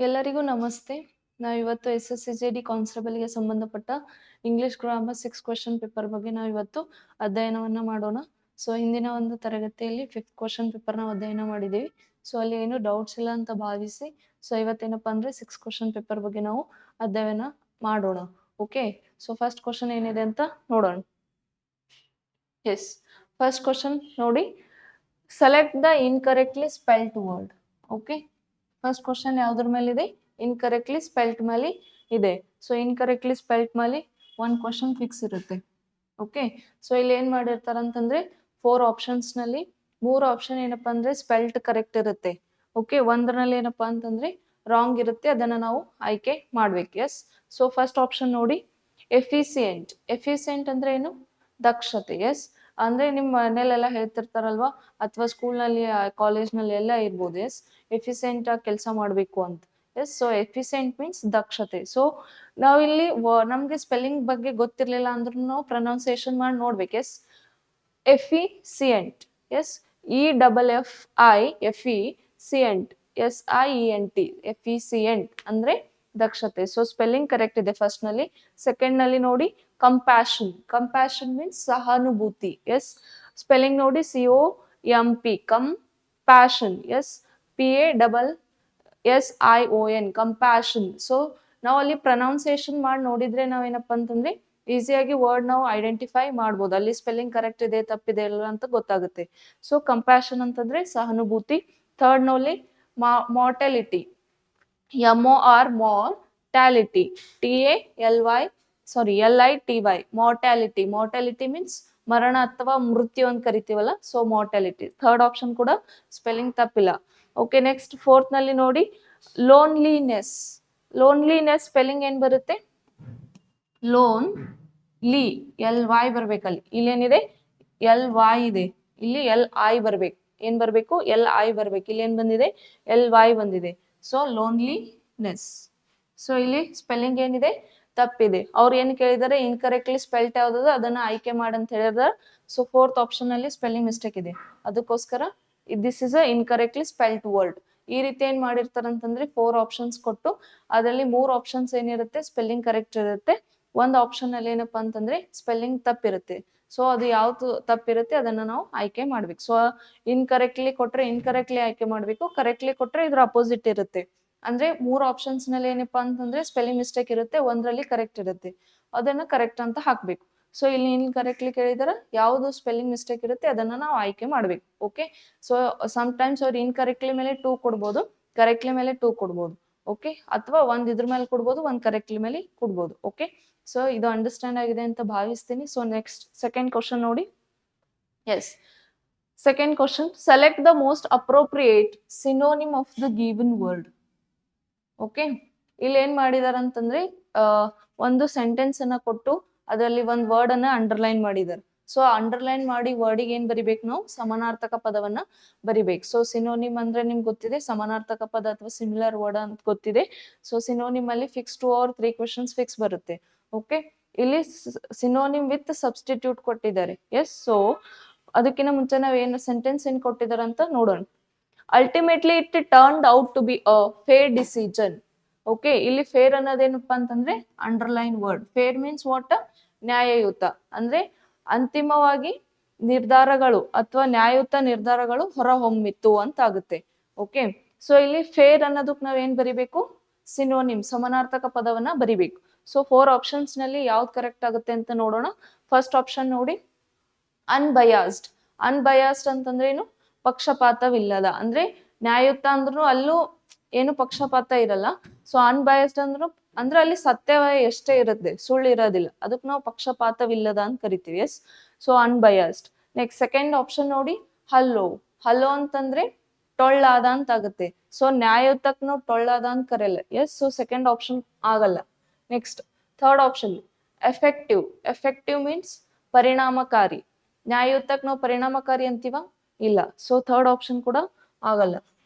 ಎಲ್ಲರಿಗೂ ನಮಸ್ತೆ. ನಾವಿವತ್ತು SSCJD ಕಾನ್ಸ್ಟೇಬಲ್‌ಗೆ ಸಂಬಂಧಪಟ್ಟ ಇಂಗ್ಲಿಷ್ ಗ್ರಾಮರ್ 6 ಕ್ವೆಶ್ಚನ್ ಪೇಪರ್ ಬಗ್ಗೆ ನಾವಿವತ್ತು ಅಧ್ಯಯನವನ್ನ ಮಾಡೋಣ. ಸೊ ಹಿಂದಿನ ಒಂದು ತರಗತಿಯಲ್ಲಿ 5th ಕ್ವೆಶ್ಚನ್ ಪೇಪರ್ ನಾವು ಅಧ್ಯಯನ ಮಾಡಿದ್ದೀವಿ. ಸೊ ಅಲ್ಲಿ ಏನು ಡೌಟ್ಸ್ ಇಲ್ಲ ಅಂತ ಭಾವಿಸಿ ಸೊ ಇವತ್ತೇನಪ್ಪಾ ಅಂದ್ರೆ 6 ಕ್ವೆಶ್ಚನ್ ಪೇಪರ್ ಬಗ್ಗೆ ನಾವು ಅಧ್ಯಯನ ಮಾಡೋಣ. ಓಕೆ, ಸೊ ಫಸ್ಟ್ ಕ್ವೆಶ್ಚನ್ ಏನಿದೆ ಅಂತ ನೋಡೋಣ. ಎಸ್, ಫಸ್ಟ್ ಕ್ವೆಶ್ಚನ್ ನೋಡಿ, select the incorrectly spelled word. Okay, first question ಯಾವ್ದ್ರ ಮೇಲೆ ಇದೆ? ಇನ್ಕರೆಕ್ಟ್ಲಿ ಸ್ಪೆಲ್ಟ್ ಮೇಲೆ ಇದೆ. ಸೊ ಇನ್ಕರೆಕ್ಟ್ಲಿ ಸ್ಪೆಲ್ಟ್ ಮೇಲೆ ಒಂದು ಕ್ವಶನ್ ಫಿಕ್ಸ್ ಇರುತ್ತೆ. ಓಕೆ, ಸೊ ಇಲ್ಲಿ ಏನ್ ಮಾಡಿರ್ತಾರಂತಂದ್ರೆ 4 ಆಪ್ಷನ್ಸ್ ನಲ್ಲಿ 3 ಆಪ್ಷನ್ ಏನಪ್ಪಾ ಅಂದ್ರೆ ಸ್ಪೆಲ್ಟ್ ಕರೆಕ್ಟ್ ಇರುತ್ತೆ. ಓಕೆ, ಒಂದರಲ್ಲಿ ಏನಪ್ಪಾ ಅಂತಂದ್ರೆ ರಾಂಗ್ ಇರುತ್ತೆ, ಅದನ್ನ ನಾವು ಆಯ್ಕೆ ಮಾಡ್ಬೇಕು. ಎಸ್, ಸೊ ಫಸ್ಟ್ ಆಪ್ಷನ್ ನೋಡಿ, ಎಫಿಸಿಯೆಂಟ್. ಎಫಿಸಿಯೆಂಟ್ ಅಂದ್ರೆ ಏನು? ದಕ್ಷತೆ. ಎಸ್, ಅಂದ್ರೆ ನಿಮ್ಮ ಮನೇಲೆಲ್ಲ ಹೇಳ್ತಿರ್ತಾರಲ್ವಾ, ಅಥವಾ ಸ್ಕೂಲ್ನಲ್ಲಿ ಕಾಲೇಜ್ನಲ್ಲಿ ಎಲ್ಲ ಇರ್ಬೋದು. ಎಸ್, ಎಫಿಸಿಯೆಂಟ್ ಆಗಿ ಕೆಲಸ ಮಾಡಬೇಕು ಅಂತ. ಎಸ್, ಸೊ ಎಫಿಸಿಯೆಂಟ್ ಮೀನ್ಸ್ ದಕ್ಷತೆ. ಸೊ ನಾವಿಲ್ಲಿ ನಮ್ಗೆ ಸ್ಪೆಲ್ಲಿಂಗ್ ಬಗ್ಗೆ ಗೊತ್ತಿರ್ಲಿಲ್ಲ ಅಂದ್ರೂ ನಾವು ಪ್ರೊನೌನ್ಸಿಯೇಷನ್ ಮಾಡಿ ನೋಡ್ಬೇಕು. Yes, efficient. Yes, efficient, SIENT, efficient ಅಂದ್ರೆ ದಕ್ಷತೆ. ಸೊ ಸ್ಪೆಲ್ಲಿಂಗ್ ಕರೆಕ್ಟ್ ಇದೆ ಫಸ್ಟ್ ನಲ್ಲಿ. ಸೆಕೆಂಡ್ ನಲ್ಲಿ ನೋಡಿ, ಕಂಪ್ಯಾಷನ್. ಕಂಪ್ಯಾಷನ್ ಮೀನ್ಸ್ ಸಹಾನುಭೂತಿ. ಎಸ್, ಸ್ಪೆಲ್ಲಿಂಗ್ ನೋಡಿ, COMP, compassion. Yes, PASSION, compassion. So ನಾವು ಅಲ್ಲಿ ಪ್ರೊನೌನ್ಸಿಯೇಷನ್ ಮಾಡಿ ನೋಡಿದ್ರೆ ನಾವೇನಪ್ಪ ಅಂತಂದ್ರೆ ಈಸಿಯಾಗಿ ವರ್ಡ್ ನಾವು ಐಡೆಂಟಿಫೈ ಮಾಡ್ಬೋದು, ಅಲ್ಲಿ ಸ್ಪೆಲ್ಲಿಂಗ್ ಕರೆಕ್ಟ್ ಇದೆ ತಪ್ಪಿದೆ ಇಲ್ಲ ಅಂತ ಗೊತ್ತಾಗುತ್ತೆ. ಸೊ ಕಂಪ್ಯಾಷನ್ ಅಂತಂದ್ರೆ ಸಹಾನುಭೂತಿ. ಥರ್ಡ್ ನಲ್ಲಿ mortality, MOR, mortality, LITY, mortality. Mortality means ಮರಣ ಅಥವಾ ಮೃತ್ಯು ಅಂತ ಕರಿತೀವಲ್ಲ, ಸೊ ಮಾರ್ಟಾಲಿಟಿ. ಥರ್ಡ್ ಆಪ್ಷನ್ ಕೂಡ ಸ್ಪೆಲ್ಲಿಂಗ್ ತಪ್ಪಿಲ್ಲ. ಓಕೆ, ನೆಕ್ಸ್ಟ್ ಫೋರ್ತ್ ನಲ್ಲಿ ನೋಡಿ, ಲೋನ್ಲಿನೆಸ್. ಲೋನ್ಲಿನೆಸ್ ಸ್ಪೆಲ್ಲಿಂಗ್ ಏನ್ ಬರುತ್ತೆ? ಲೋನ್ ಲಿ, LY ಬರ್ಬೇಕಲ್ಲಿ. ಇಲ್ಲೇನಿದೆ? LY ಇದೆ, ಇಲ್ಲಿ LI ಬರ್ಬೇಕು. ಏನ್ ಬರ್ಬೇಕು? LI ಬರ್ಬೇಕು. ಇಲ್ಲಿ ಏನ್ ಬಂದಿದೆ? LY ಬಂದಿದೆ. So loneliness. ಸೊ ಇಲ್ಲಿ ಸ್ಪೆಲ್ಲಿಂಗ್ ಏನಿದೆ? ತಪ್ಪಿದೆ. ಅವ್ರು ಏನ್ ಕೇಳಿದಾರೆ? ಇನ್ಕರೆಕ್ಟ್ಲಿ ಸ್ಪೆಲ್ಟ್ ಯಾವ್ದದ ಅದನ್ನ ಆಯ್ಕೆ ಮಾಡಂತ ಹೇಳಿದಾರೆ. ಸೊ ಫೋರ್ತ್ ಆಪ್ಷನ್ ಅಲ್ಲಿ ಸ್ಪೆಲ್ಲಿಂಗ್ ಮಿಸ್ಟೇಕ್ ಇದೆ, ಅದಕ್ಕೋಸ್ಕರ this is a incorrectly spelt word. ಈ ರೀತಿ ಏನ್ ಮಾಡಿರ್ತಾರಂತಂದ್ರೆ 4 ಆಪ್ಷನ್ಸ್ ಕೊಟ್ಟು ಅದರಲ್ಲಿ 3 ಆಪ್ಷನ್ಸ್ ಏನಿರುತ್ತೆ ಸ್ಪೆಲ್ಲಿಂಗ್ ಕರೆಕ್ಟ್ ಇರುತ್ತೆ, ಒಂದು ಆಪ್ಷನ್ ಅಲ್ಲಿ ಏನಪ್ಪಾ ಅಂತಂದ್ರೆ ಸ್ಪೆಲ್ಲಿಂಗ್ ತಪ್ಪಿರುತ್ತೆ. ಸೊ ಅದು ಯಾವ್ದು ತಪ್ಪಿರುತ್ತೆ ಅದನ್ನ ನಾವು ಆಯ್ಕೆ ಮಾಡ್ಬೇಕು. ಸೊ ಇನ್ಕರೆಕ್ಟ್ಲಿ ಕೊಟ್ರೆ ಇನ್ಕರೆಕ್ಟ್ಲಿ ಆಯ್ಕೆ ಮಾಡ್ಬೇಕು, ಕರೆಕ್ಟ್ಲಿ ಕೊಟ್ರೆ ಇದ್ರ ಅಪೋಸಿಟ್ ಇರುತ್ತೆ. ಅಂದ್ರೆ 3 ಆಪ್ಷನ್ಸ್ ನಲ್ಲಿ ಏನಪ್ಪಾ ಅಂತಂದ್ರೆ ಸ್ಪೆಲ್ಲಿಂಗ್ ಮಿಸ್ಟೇಕ್ ಇರುತ್ತೆ, ಒಂದ್ರಲ್ಲಿ ಕರೆಕ್ಟ್ ಇರುತ್ತೆ, ಅದನ್ನ ಕರೆಕ್ಟ್ ಅಂತ ಹಾಕ್ಬೇಕು. ಸೊ ಇಲ್ಲಿ ಇನ್ಕರೆಕ್ಟ್ಲಿ ಕೇಳಿದಾರೆ, ಯಾವ್ದು ಸ್ಪೆಲ್ಲಿಂಗ್ ಮಿಸ್ಟೇಕ್ ಇರುತ್ತೆ ಅದನ್ನ ನಾವು ಆಯ್ಕೆ ಮಾಡ್ಬೇಕು. ಓಕೆ, ಸೊ ಟೈಮ್ಸ್ ಅವ್ರು ಇನ್ಕರೆಕ್ಟ್ಲಿ ಮೇಲೆ 2 ಕೊಡ್ಬೋದು, ಕರೆಕ್ಟ್ಲಿ ಮೇಲೆ 2 ಕೊಡ್ಬೋದು. ಓಕೆ, ಅಥವಾ ಒಂದ್ ಇದ್ರ ಮೇಲೆ ಕೊಡ್ಬೋದು, ಒಂದ್ ಕರೆಕ್ಟ್ಲಿ ಮೇಲೆ ಕೊಡ್ಬೋದು. ಓಕೆ, ಸೊ ಇದು ಅಂಡರ್ಸ್ಟ್ಯಾಂಡ್ ಆಗಿದೆ ಅಂತ ಭಾವಿಸ್ತೀನಿ. ಸೊ ನೆಕ್ಸ್ಟ್ ಸೆಕೆಂಡ್ ಕ್ವಶನ್ ನೋಡಿ. Yes, second question, select the most appropriate synonym of the given word. Okay, ಇಲ್ಲಿ ಏನ್ ಮಾಡಿದಾರೆ ಅಂತಂದ್ರೆ ಒಂದು ಸೆಂಟೆನ್ಸ್ ಅನ್ನ ಕೊಟ್ಟು ಅದರಲ್ಲಿ ಒಂದು ವರ್ಡ್ ಅನ್ನ ಅಂಡರ್ಲೈನ್ ಮಾಡಿದ್ದಾರೆ. ಸೊ ಅಂಡರ್ಲೈನ್ ಮಾಡಿ ವರ್ಡಿಗೆ ಏನ್ ಬರಿಬೇಕು? ನಾವು ಸಮಾನಾರ್ಥಕ ಪದವನ್ನ ಬರಿಬೇಕು. ಸೊ ಸಿನೋನಿಮ್ ಅಂದ್ರೆ ನಿಮ್ಗೆ ಗೊತ್ತಿದೆ, ಸಮಾನಾರ್ಥಕ ಪದ ಅಥವಾ ಸಿಮಿಲರ್ ವರ್ಡ್ ಅಂತ ಗೊತ್ತಿದೆ. ಸೊ ಸಿನೋನಿಮ್ ಅಲ್ಲಿ ಫಿಕ್ಸ್ 2 or 3 ಕ್ವೆಶನ್ಸ್ ಫಿಕ್ಸ್ ಬರುತ್ತೆ. ಓಕೆ, ಇಲ್ಲಿ ಸಿನೋನಿಮ್ ವಿತ್ ಸಬ್ಸ್ಟಿಟ್ಯೂಟ್ ಕೊಟ್ಟಿದ್ದಾರೆ. ಎಸ್, ಸೊ ಅದಕ್ಕಿಂತ ಮುಂಚೆ ನಾವ್ ಏನ್ ಸೆಂಟೆನ್ಸ್ ಏನ್ ಕೊಟ್ಟಿದ್ದಾರೆ ಅಂತ ನೋಡೋಣ. Ultimately it turned out to be a fair decision. Okay, ಇಲ್ಲಿ ಫೇರ್ ಅನ್ನೋದೇನಪ್ಪಾ ಅಂತಂದ್ರೆ underline word. Fair means what? ನ್ಯಾಯಯುತ. ಅಂದ್ರೆ ಅಂತಿಮವಾಗಿ ನಿರ್ಧಾರಗಳು ಅಥವಾ ನ್ಯಾಯಯುತ ನಿರ್ಧಾರಗಳು ಹೊರಹೊಮ್ಮಿತ್ತು ಅಂತ ಆಗುತ್ತೆ. ಓಕೆ, ಸೊ ಇಲ್ಲಿ ಫೇರ್ ಅನ್ನೋದಕ್ಕೆ ನಾವ್ ಏನ್ ಬರಿಬೇಕು? ಸಿನೋನಿಮ್, ಸಮಾನಾರ್ಥಕ ಪದವನ್ನ ಬರಿಬೇಕು. ಸೊ 4 ಆಪ್ಷನ್ಸ್ ನಲ್ಲಿ ಯಾವ್ದು ಕರೆಕ್ಟ್ ಆಗುತ್ತೆ ಅಂತ ನೋಡೋಣ. ಫಸ್ಟ್ ಆಪ್ಷನ್ ನೋಡಿ, ಅನ್ಬಯಾಸ್ಡ್. ಅನ್ಬಯಾಸ್ಡ್ ಅಂತಂದ್ರೆ ಏನು? ಪಕ್ಷಪಾತವಿಲ್ಲದ. ಅಂದ್ರೆ ನ್ಯಾಯಯುತ ಅಂದ್ರೂ ಅಲ್ಲೂ ಏನು ಪಕ್ಷಪಾತ ಇರಲ್ಲ. ಸೊ ಅನ್ಬಯಾಸ್ಡ್ ಅಂದ್ರು ಅಂದ್ರೆ ಅಲ್ಲಿ ಸತ್ಯ ಎಷ್ಟೇ ಇರುತ್ತೆ, ಸುಳ್ಳು ಇರೋದಿಲ್ಲ, ಅದಕ್ಕೆ ನಾವು ಪಕ್ಷಪಾತವಿಲ್ಲದ ಅಂತ ಕರಿತೀವಿ. Yes, so unbiased. Next second option ನೋಡಿ, ಹಲ್ಲೋ. ಹಲ್ಲೋ ಅಂತಂದ್ರೆ ಟೊಳ್ಳಾದ ಅಂತ ಆಗುತ್ತೆ. ಸೊ ನ್ಯಾಯಯುತಕ್ ನಾವು ಟೊಳ್ಳಾದ ಅಂತ ಕರೆಯಲ್ಲ. ಎಸ್, ಸೊ ಸೆಕೆಂಡ್ ಆಪ್ಷನ್ ಆಗಲ್ಲ. Next third option, effective. Effective means ಪರಿಣಾಮಕಾರಿ. ನ್ಯಾಯಯುತಕ್ ನಾವು ಪರಿಣಾಮಕಾರಿ ಅಂತೀವ? ಇಲ್ಲ. ಸೊ ಥರ್ಡ್ ಆಪ್ಷನ್ ಕೂಡ ಆಗಲ್ಲ.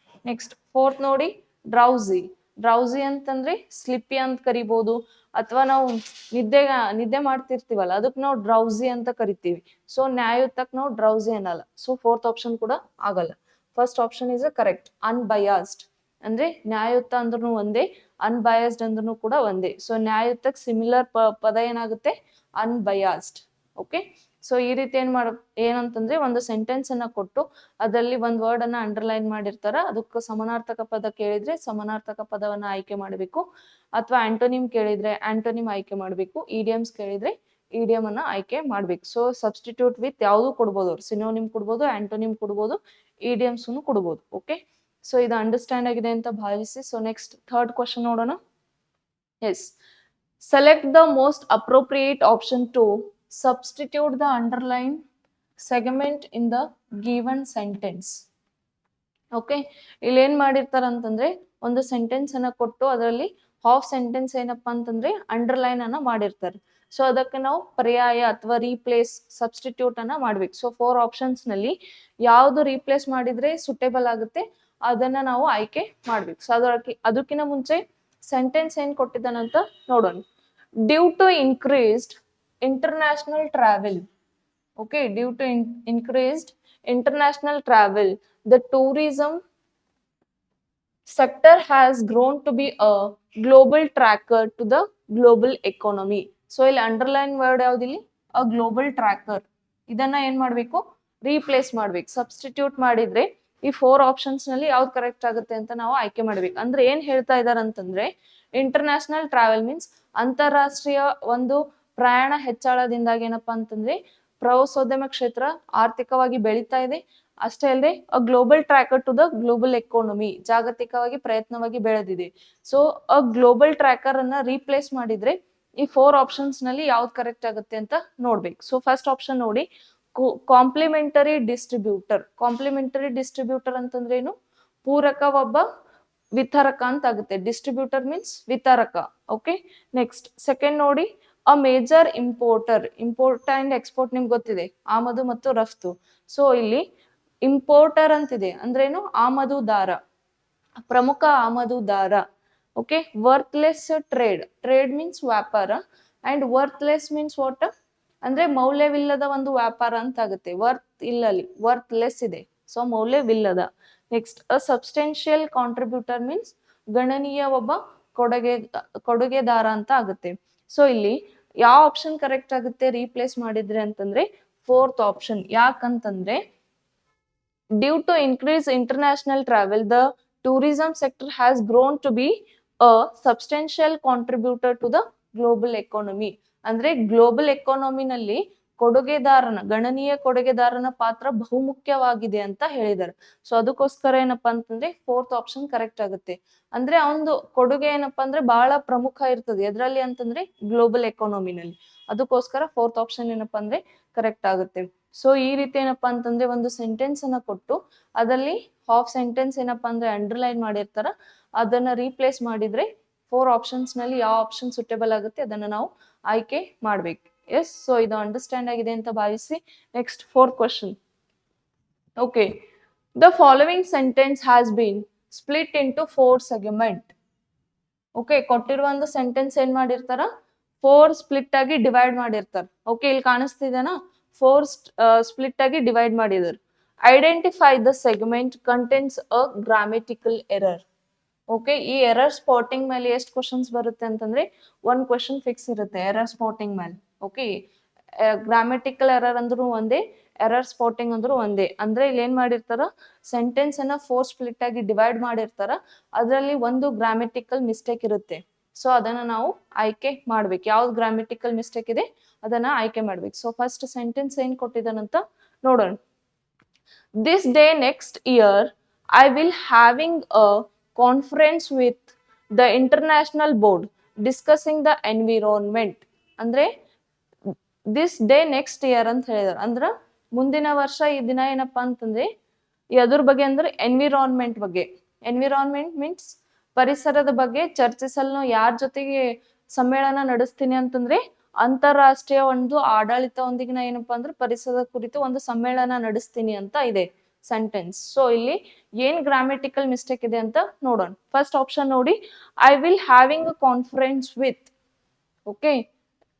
ನೆಕ್ಸ್ಟ್ ಫೋರ್ತ್ ನೋಡಿ, ಡ್ರೌಸಿ. ಡ್ರೌಸಿ ಅಂತಂದ್ರೆ ಸ್ಲಿಪ್ಪಿ ಅಂತ ಕರಿಬಹುದು, ಅಥವಾ ನಾವು ನಿದ್ದೆ ಮಾಡ್ತಿರ್ತೀವಲ್ಲ ಅದಕ್ಕೆ ನಾವು ಡ್ರೌಸಿ ಅಂತ ಕರಿತೀವಿ. ಸೊ ನ್ಯಾಯಯುತಕ್ ನಾವು ಡ್ರೌಸಿ ಅನ್ನಲ್ಲ. ಸೊ ಫೋರ್ತ್ ಆಪ್ಷನ್ ಕೂಡ ಆಗಲ್ಲ. First option is a correct, unbiased. ಅಂದ್ರೆ ನ್ಯಾಯಯುತ ಅಂದ್ರೂ ಒಂದೇ, ಅನ್ಬಯಾಸ್ಡ್ ಅಂದ್ರೂ ಕೂಡ ಒಂದೇ. ಸೊ ನ್ಯಾಯಯುತಕ್ಕೆ ಸಿಮಿಲರ್ ಪದ ಏನಾಗುತ್ತೆ, ಅನ್ಬಯಾಸ್ಡ್. ಓಕೆ, ಸೊ ಈ ರೀತಿ ಏನಂತಂದ್ರೆ ಒಂದು ಸೆಂಟೆನ್ಸ್ ಅನ್ನ ಕೊಟ್ಟು ಅದರಲ್ಲಿ ಒಂದು ವರ್ಡ್ ಅನ್ನ ಅಂಡರ್ಲೈನ್ ಮಾಡಿರ್ತಾರ, ಅದಕ್ಕೆ ಸಮಾನಾರ್ಥಕ ಪದ ಕೇಳಿದ್ರೆ ಸಮಾನಾರ್ಥಕ ಪದವನ್ನ ಆಯ್ಕೆ ಮಾಡಬೇಕು, ಅಥವಾ ಆಂಟೋನಿಮ್ ಕೇಳಿದ್ರೆ ಆಂಟೋನಿಮ್ ಆಯ್ಕೆ ಮಾಡಬೇಕು, ಇಡಿಯಮ್ಸ್ ಕೇಳಿದ್ರೆ ಇಡಿಯಮ್ ಅನ್ನ ಆಯ್ಕೆ ಮಾಡ್ಬೇಕು. ಸೊ ಸಬ್ಸ್ಟಿಟ್ಯೂಟ್ ವಿತ್ ಯಾವುದು ಕೊಡ್ಬೋದು, ಅವ್ರು ಸಿನೋನಿಮ್ ಕೊಡ್ಬೋದು, ಆಂಟೋನಿಮ್ ಕೊಡ್ಬೋದು, ಇಡಿಯಮ್ಸ್ ಕೊಡ್ಬೋದು. ಓಕೆ, ಸೊ ಇದು ಅಂಡರ್ಸ್ಟ್ಯಾಂಡ್ ಆಗಿದೆ ಅಂತ ಭಾವಿಸಿ. ಸೊ ನೆಕ್ಸ್ಟ್ ಥರ್ಡ್ ಕ್ವಶನ್ ನೋಡೋಣ. Yes, select the most appropriate option to substitute the underline segment in the given sentence. Okay, ಇಲ್ಲಿ ಏನ್ ಮಾಡಿರ್ತಾರ ಅಂತಂದ್ರೆ ಒಂದು ಸೆಂಟೆನ್ಸ್ ಅನ್ನ ಕೊಟ್ಟು ಅದರಲ್ಲಿ ಹಾಫ್ ಸೆಂಟೆನ್ಸ್ ಏನಪ್ಪಾ ಅಂತಂದ್ರೆ ಅಂಡರ್ಲೈನ್ ಅನ್ನ ಮಾಡಿರ್ತಾರೆ. ಸೊ ಅದಕ್ಕೆ ನಾವು ಪರ್ಯಾಯ ಅಥವಾ ರೀಪ್ಲೇಸ್ ಸಬ್ಸ್ಟಿಟ್ಯೂಟ್ ಅನ್ನ ಮಾಡ್ಬೇಕು. ಸೊ 4 ಆಪ್ಷನ್ಸ್ ನಲ್ಲಿ ಯಾವ್ದು ರೀಪ್ಲೇಸ್ ಮಾಡಿದ್ರೆ ಸುಟೇಬಲ್ ಆಗುತ್ತೆ ಅದನ್ನ ನಾವು ಆಯ್ಕೆ ಮಾಡ್ಬೇಕು. ಸೊ ಅದಕ್ಕಿಂತ ಮುಂಚೆ ಸೆಂಟೆನ್ಸ್ ಏನ್ ಕೊಟ್ಟಿದ್ದಾನಂತ ನೋಡೋಣ. Due to increased international travel. Okay, due to increased international travel, the tourism sector has grown to be a global tracker to the global economy. So ಇಲ್ಲಿ ಅಂಡರ್ಲೈನ್ ವರ್ಡ್ ಯಾವ್ದಿಲ್ಲಿ, ಅ ಗ್ಲೋಬಲ್ ಟ್ರ್ಯಾಕರ್. ಇದನ್ನ ಏನ್ ಮಾಡ್ಬೇಕು, replace ಮಾಡ್ಬೇಕು. Substitute ಮಾಡಿದ್ರೆ ಈ 4 options ನಲ್ಲಿ ಯಾವ್ದು ಕರೆಕ್ಟ್ ಆಗುತ್ತೆ ಅಂತ ನಾವು ಆಯ್ಕೆ ಮಾಡ್ಬೇಕು. ಅಂದ್ರೆ ಏನ್ ಹೇಳ್ತಾ ಇದಾರೆ ಅಂತಂದ್ರೆ ಇಂಟರ್ನ್ಯಾಷನಲ್ ಟ್ರಾವೆಲ್ ಮೀನ್ಸ್ ಅಂತಾರಾಷ್ಟ್ರೀಯ ಒಂದು ಪ್ರಯಾಣ ಹೆಚ್ಚಳದಿಂದಾಗಿ ಏನಪ್ಪಾ ಅಂತಂದ್ರೆ ಪ್ರವಾಸೋದ್ಯಮ ಕ್ಷೇತ್ರ ಆರ್ಥಿಕವಾಗಿ ಬೆಳೀತಾ ಇದೆ. ಅಷ್ಟೇ ಅಲ್ಲದೆ a global tracker to the global economy, ಜಾಗತಿಕವಾಗಿ ಪ್ರಯತ್ನವಾಗಿ ಬೆಳೆದಿದೆ. ಸೊ ಅ ಗ್ಲೋಬಲ್ ಟ್ರ್ಯಾಕರ್ ಅನ್ನ ರೀಪ್ಲೇಸ್ ಮಾಡಿದ್ರೆ ಈ 4 ಆಪ್ಷನ್ಸ್ ನಲ್ಲಿ ಯಾವ್ದು ಕರೆಕ್ಟ್ ಆಗುತ್ತೆ ಅಂತ ನೋಡ್ಬೇಕು. ಸೊ ಫಸ್ಟ್ ಆಪ್ಷನ್ ನೋಡಿ, ಕಾಂಪ್ಲಿಮೆಂಟರಿ ಡಿಸ್ಟ್ರಿಬ್ಯೂಟರ್. ಕಾಂಪ್ಲಿಮೆಂಟರಿ ಡಿಸ್ಟ್ರಿಬ್ಯೂಟರ್ ಅಂತಂದ್ರೆ ಏನು, ಪೂರಕ ಒಬ್ಬ ವಿತರಕ ಅಂತ ಆಗುತ್ತೆ. ಡಿಸ್ಟ್ರಿಬ್ಯೂಟರ್ ಮೀನ್ಸ್ ವಿತರಕ. ಓಕೆ, ನೆಕ್ಸ್ಟ್ ಸೆಕೆಂಡ್ ನೋಡಿ, a major importer. Import and export ನಿಮ್ಗೆ ಗೊತ್ತಿದೆ, ಆಮದು ಮತ್ತು ರಫ್ತು. ಸೊ ಇಲ್ಲಿ ಇಂಪೋರ್ಟರ್ ಅಂತಿದೆ ಅಂದ್ರೇನು, ಆಮದುದಾರ, ಪ್ರಮುಖ ಆಮದುದಾರ. Okay, worthless trade. Trade means ವ್ಯಾಪಾರ ಅಂಡ್ ವರ್ತ್ಲೆಸ್ ಮೀನ್ಸ್ ವಾಟ್ ಅಂದ್ರೆ ಮೌಲ್ಯವಿಲ್ಲದ ಒಂದು ವ್ಯಾಪಾರ ಅಂತ ಆಗುತ್ತೆ. ವರ್ತ್ ಇಲ್ಲಲ್ಲಿ ವರ್ತ್ಲೆಸ್ ಇದೆ, ಸೊ ಮೌಲ್ಯವಿಲ್ಲದ. Next a substantial contributor means ಗಣನೀಯ ಒಬ್ಬ ಕೊಡುಗೆದಾರ ಅಂತ ಆಗುತ್ತೆ. ಸೊ ಇಲ್ಲಿ ಯಾವ ಆಪ್ಷನ್ ಕರೆಕ್ಟ್ ಆಗುತ್ತೆ ರೀಪ್ಲೇಸ್ ಮಾಡಿದ್ರೆ ಅಂತಂದ್ರೆ 4th ಆಪ್ಷನ್. ಯಾಕಂತಂದ್ರೆ due to increase international travel the tourism sector has grown to be a substantial contributor to the global economy. ಅಂದ್ರೆ ಗ್ಲೋಬಲ್ ಎಕಾನಮಿನಲ್ಲಿ ಗಣನೀಯ ಕೊಡುಗೆದಾರನ ಪಾತ್ರ ಬಹುಮುಖ್ಯವಾಗಿದೆ ಅಂತ ಹೇಳಿದ್ದಾರೆ. ಸೊ ಅದಕ್ಕೋಸ್ಕರ ಏನಪ್ಪಾ ಅಂತಂದ್ರೆ 4th ಆಪ್ಷನ್ ಕರೆಕ್ಟ್ ಆಗುತ್ತೆ. ಅಂದ್ರೆ ಅವನದು ಕೊಡುಗೆ ಏನಪ್ಪಾ ಅಂದ್ರೆ ಬಹಳ ಪ್ರಮುಖ ಇರ್ತದೆ. ಎದ್ರಲ್ಲಿ ಅಂತಂದ್ರೆ ಗ್ಲೋಬಲ್ ಎಕಾನಮಿನಲ್ಲಿ. ಅದಕ್ಕೋಸ್ಕರ 4th ಆಪ್ಷನ್ ಏನಪ್ಪಾ ಅಂದ್ರೆ ಕರೆಕ್ಟ್ ಆಗುತ್ತೆ. ಸೊ ಈ ರೀತಿ ಏನಪ್ಪಾ ಅಂತಂದ್ರೆ ಒಂದು ಸೆಂಟೆನ್ಸ್ ಅನ್ನ ಕೊಟ್ಟು ಅದರಲ್ಲಿ ಹಾಫ್ ಸೆಂಟೆನ್ಸ್ ಏನಪ್ಪಾ ಅಂದ್ರೆ ಅಂಡರ್ಲೈನ್ ಮಾಡಿರ್ತಾರ, ಅದನ್ನ ರೀಪ್ಲೇಸ್ ಮಾಡಿದ್ರೆ 4 ಆಪ್ಷನ್ಸ್ ನಲ್ಲಿ ಯಾವ ಆಪ್ಷನ್ ಸುಟೇಬಲ್ ಆಗುತ್ತೆ ಅದನ್ನ ನಾವು ಆಯ್ಕೆ ಮಾಡ್ಬೇಕು. ಎಸ್, ಸೊ ಇದು ಅಂಡರ್ಸ್ಟ್ಯಾಂಡ್ ಆಗಿದೆ ಅಂತ ಭಾವಿಸಿ. Next 4th question. Okay, the following sentence has been split into 4 segment. Okay, ಕೊಟ್ಟಿರುವ ಒಂದು ಸೆಂಟೆನ್ಸ್ ಏನ್ ಮಾಡಿರ್ತಾರ 4 ಸ್ಪ್ಲಿಟ್ ಆಗಿ ಡಿವೈಡ್ ಮಾಡಿರ್ತಾರ. ಓಕೆ, ಇಲ್ಲಿ ಕಾಣಿಸ್ತಿದೆನಾ, 4 ಸ್ಪ್ಲಿಟ್ ಆಗಿ ಡಿವೈಡ್ ಮಾಡಿದ್ರು. Identify the segment contents a grammatical error. Okay, ಈ ಎರರ್ ಸ್ಪಾಟಿಂಗ್ ಮೇಲೆ ಎಷ್ಟು ಕ್ವಶನ್ಸ್ ಬರುತ್ತೆ ಅಂತಂದ್ರೆ 1 ಕ್ವಶನ್ ಫಿಕ್ಸ್ ಇರುತ್ತೆ ಎರರ್ ಸ್ಪಾಟಿಂಗ್ ಮೇಲೆ. ಓಕೆ, ಗ್ರಾಮೆಟಿಕಲ್ ಎರರ್ ಅಂದ್ರೂ ಒಂದೇ, ಎರರ್ ಸ್ಪಾಟಿಂಗ್ ಅಂದ್ರೂ ಒಂದೇ. ಅಂದ್ರೆ ಇಲ್ಲಿ ಏನ್ ಮಾಡಿರ್ತಾರ, ಸೆಂಟೆನ್ಸ್ ಅನ್ನ 4 ಸ್ಪ್ಲಿಟ್ ಆಗಿ ಡಿವೈಡ್ ಮಾಡಿರ್ತಾರ, ಅದರಲ್ಲಿ ಒಂದು ಗ್ರಾಮೆಟಿಕಲ್ ಮಿಸ್ಟೇಕ್ ಇರುತ್ತೆ. ಸೊ ಅದನ್ನ ನಾವು ಆಯ್ಕೆ ಮಾಡ್ಬೇಕು. ಯಾವ್ದು ಗ್ರಾಮೆಟಿಕಲ್ ಮಿಸ್ಟೇಕ್ ಇದೆ ಅದನ್ನ ಆಯ್ಕೆ ಮಾಡ್ಬೇಕು. ಸೊ ಫಸ್ಟ್ ಸೆಂಟೆನ್ಸ್ ಏನ್ ಕೊಟ್ಟಿದ್ದಾನಂತ ನೋಡೋಣ. This day next year I will having a conference with the international board discussing the environment. ಅಂದ್ರೆ ದಿಸ್ ಡೇ ನೆಕ್ಸ್ಟ್ ಇಯರ್ ಅಂತ ಹೇಳಿದಾರೆ. ಅಂದ್ರ ಮುಂದಿನ ವರ್ಷ ಈ ದಿನ ಏನಪ್ಪಾ ಅಂತಂದ್ರೆ ಎದ್ರ ಬಗ್ಗೆ ಅಂದ್ರೆ ಎನ್ವಿರಾನ್ಮೆಂಟ್ ಬಗ್ಗೆ. ಎನ್ವಿರಾನ್ಮೆಂಟ್ ಮೀನ್ಸ್ ಪರಿಸರದ ಬಗ್ಗೆ ಚರ್ಚಿಸಲು ಯಾರ ಜೊತೆಗೆ ಸಮ್ಮೇಳನ ನಡೆಸ್ತೀನಿ ಅಂತಂದ್ರೆ ಅಂತಾರಾಷ್ಟ್ರೀಯ ಒಂದು ಆಡಳಿತದೊಂದಿಗೆ ಏನಪ್ಪಾ ಅಂದ್ರೆ ಪರಿಸರದ ಕುರಿತು ಒಂದು ಸಮ್ಮೇಳನ ನಡೆಸ್ತೀನಿ ಅಂತ ಇದೆ ಸೆಂಟೆನ್ಸ್. ಸೊ ಇಲ್ಲಿ ಏನ್ ಗ್ರಾಮೆಟಿಕಲ್ ಮಿಸ್ಟೇಕ್ ಇದೆ ಅಂತ ನೋಡೋಣ. ಫಸ್ಟ್ ಆಪ್ಷನ್ ನೋಡಿ, I will having a conference with. Okay,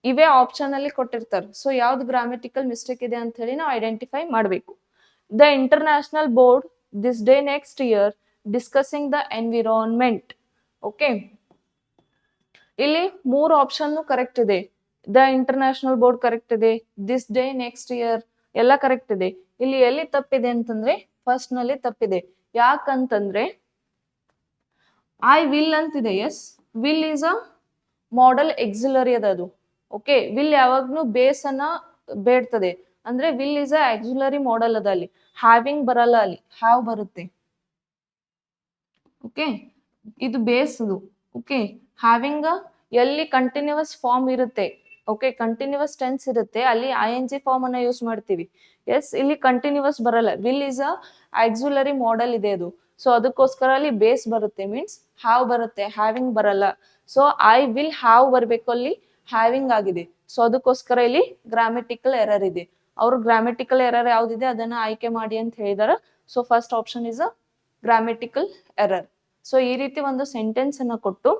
ಇವೇ ಆಪ್ಷನ್ ಅಲ್ಲಿ ಕೊಟ್ಟಿರ್ತಾರೆ. ಸೊ ಯಾವ್ದು ಗ್ರಾಮೆಟಿಕಲ್ ಮಿಸ್ಟೇಕ್ ಇದೆ ಅಂತ ಹೇಳಿ ನಾವು ಐಡೆಂಟಿಫೈ ಮಾಡಬೇಕು. The international board this day next year discussing the environment. Okay, ಇಲ್ಲಿ 3 ಆಪ್ಷನ್ ಕರೆಕ್ಟ್ ಇದೆ. ದ ಇಂಟರ್ನ್ಯಾಷನಲ್ ಬೋರ್ಡ್ ಕರೆಕ್ಟ್ ಇದೆ, ದಿಸ್ ಡೇ ನೆಕ್ಸ್ಟ್ ಇಯರ್ ಎಲ್ಲ ಕರೆಕ್ಟ್ ಇದೆ. ಇಲ್ಲಿ ಎಲ್ಲಿ ತಪ್ಪಿದೆ ಅಂತಂದ್ರೆ ಫಸ್ಟ್ ನಲ್ಲಿ ತಪ್ಪಿದೆ. ಯಾಕಂತಂದ್ರೆ ಐ ವಿಲ್ ಅಂತಿದೆ. Yes, will is a modal auxiliary ಅದು. ಓಕೆ, ವಿಲ್ ಯಾವಾಗ್ಲೂ ಬೇಸ್ ಅನ್ನ ಬೇಡ್ತದೆ. ಅಂದ್ರೆ will is a auxiliary modal ಅದ. ಅಲ್ಲಿ ಹ್ಯಾವಿಂಗ್ ಬರಲ್ಲ, ಅಲ್ಲಿ ಹ್ಯಾವ್ ಬರುತ್ತೆ. ಓಕೆ, ಇದು ಬೇಸ್ ಅದು. ಓಕೆ, ಹ್ಯಾವಿಂಗ್ ಎಲ್ಲಿ ಕಂಟಿನ್ಯೂಸ್ ಫಾರ್ಮ್ ಇರುತ್ತೆ, ಓಕೆ, ಕಂಟಿನ್ಯೂಸ್ ಟೆನ್ಸ್ ಇರುತ್ತೆ, ಅಲ್ಲಿ ING ಫಾರ್ಮ್ ಅನ್ನ ಯೂಸ್ ಮಾಡ್ತೀವಿ. ಎಸ್, ಇಲ್ಲಿ ಕಂಟಿನ್ಯೂಸ್ ಬರಲ್ಲ. Will is a auxiliary model ಇದೆ ಅದು. ಸೊ ಅದಕ್ಕೋಸ್ಕರ ಅಲ್ಲಿ ಬೇಸ್ ಬರುತ್ತೆ, ಮೀನ್ಸ್ ಹ್ಯಾವ್ ಬರುತ್ತೆ, ಹ್ಯಾವಿಂಗ್ ಬರಲ್ಲ. ಸೊ ಐ ವಿಲ್ ಹ್ಯಾವ್ ಬರ್ಬೇಕು, ಅಲ್ಲಿ ಹ್ಯಾವಿಂಗ್ ಆಗಿದೆ. ಸೊ ಅದಕ್ಕೋಸ್ಕರ ಇಲ್ಲಿ ಗ್ರಾಮೆಟಿಕಲ್ ಎರರ್ ಇದೆ. ಅವರು ಗ್ರಾಮೆಟಿಕಲ್ ಎರರ್ ಯಾವ್ದಿದೆ ಅದನ್ನ ಆಯ್ಕೆ ಮಾಡಿ ಅಂತ ಹೇಳಿದಾರ. So first option is a grammatical error. So ಈ ರೀತಿ ಒಂದು ಸೆಂಟೆನ್ಸ್ ಅನ್ನ ಕೊಟ್ಟು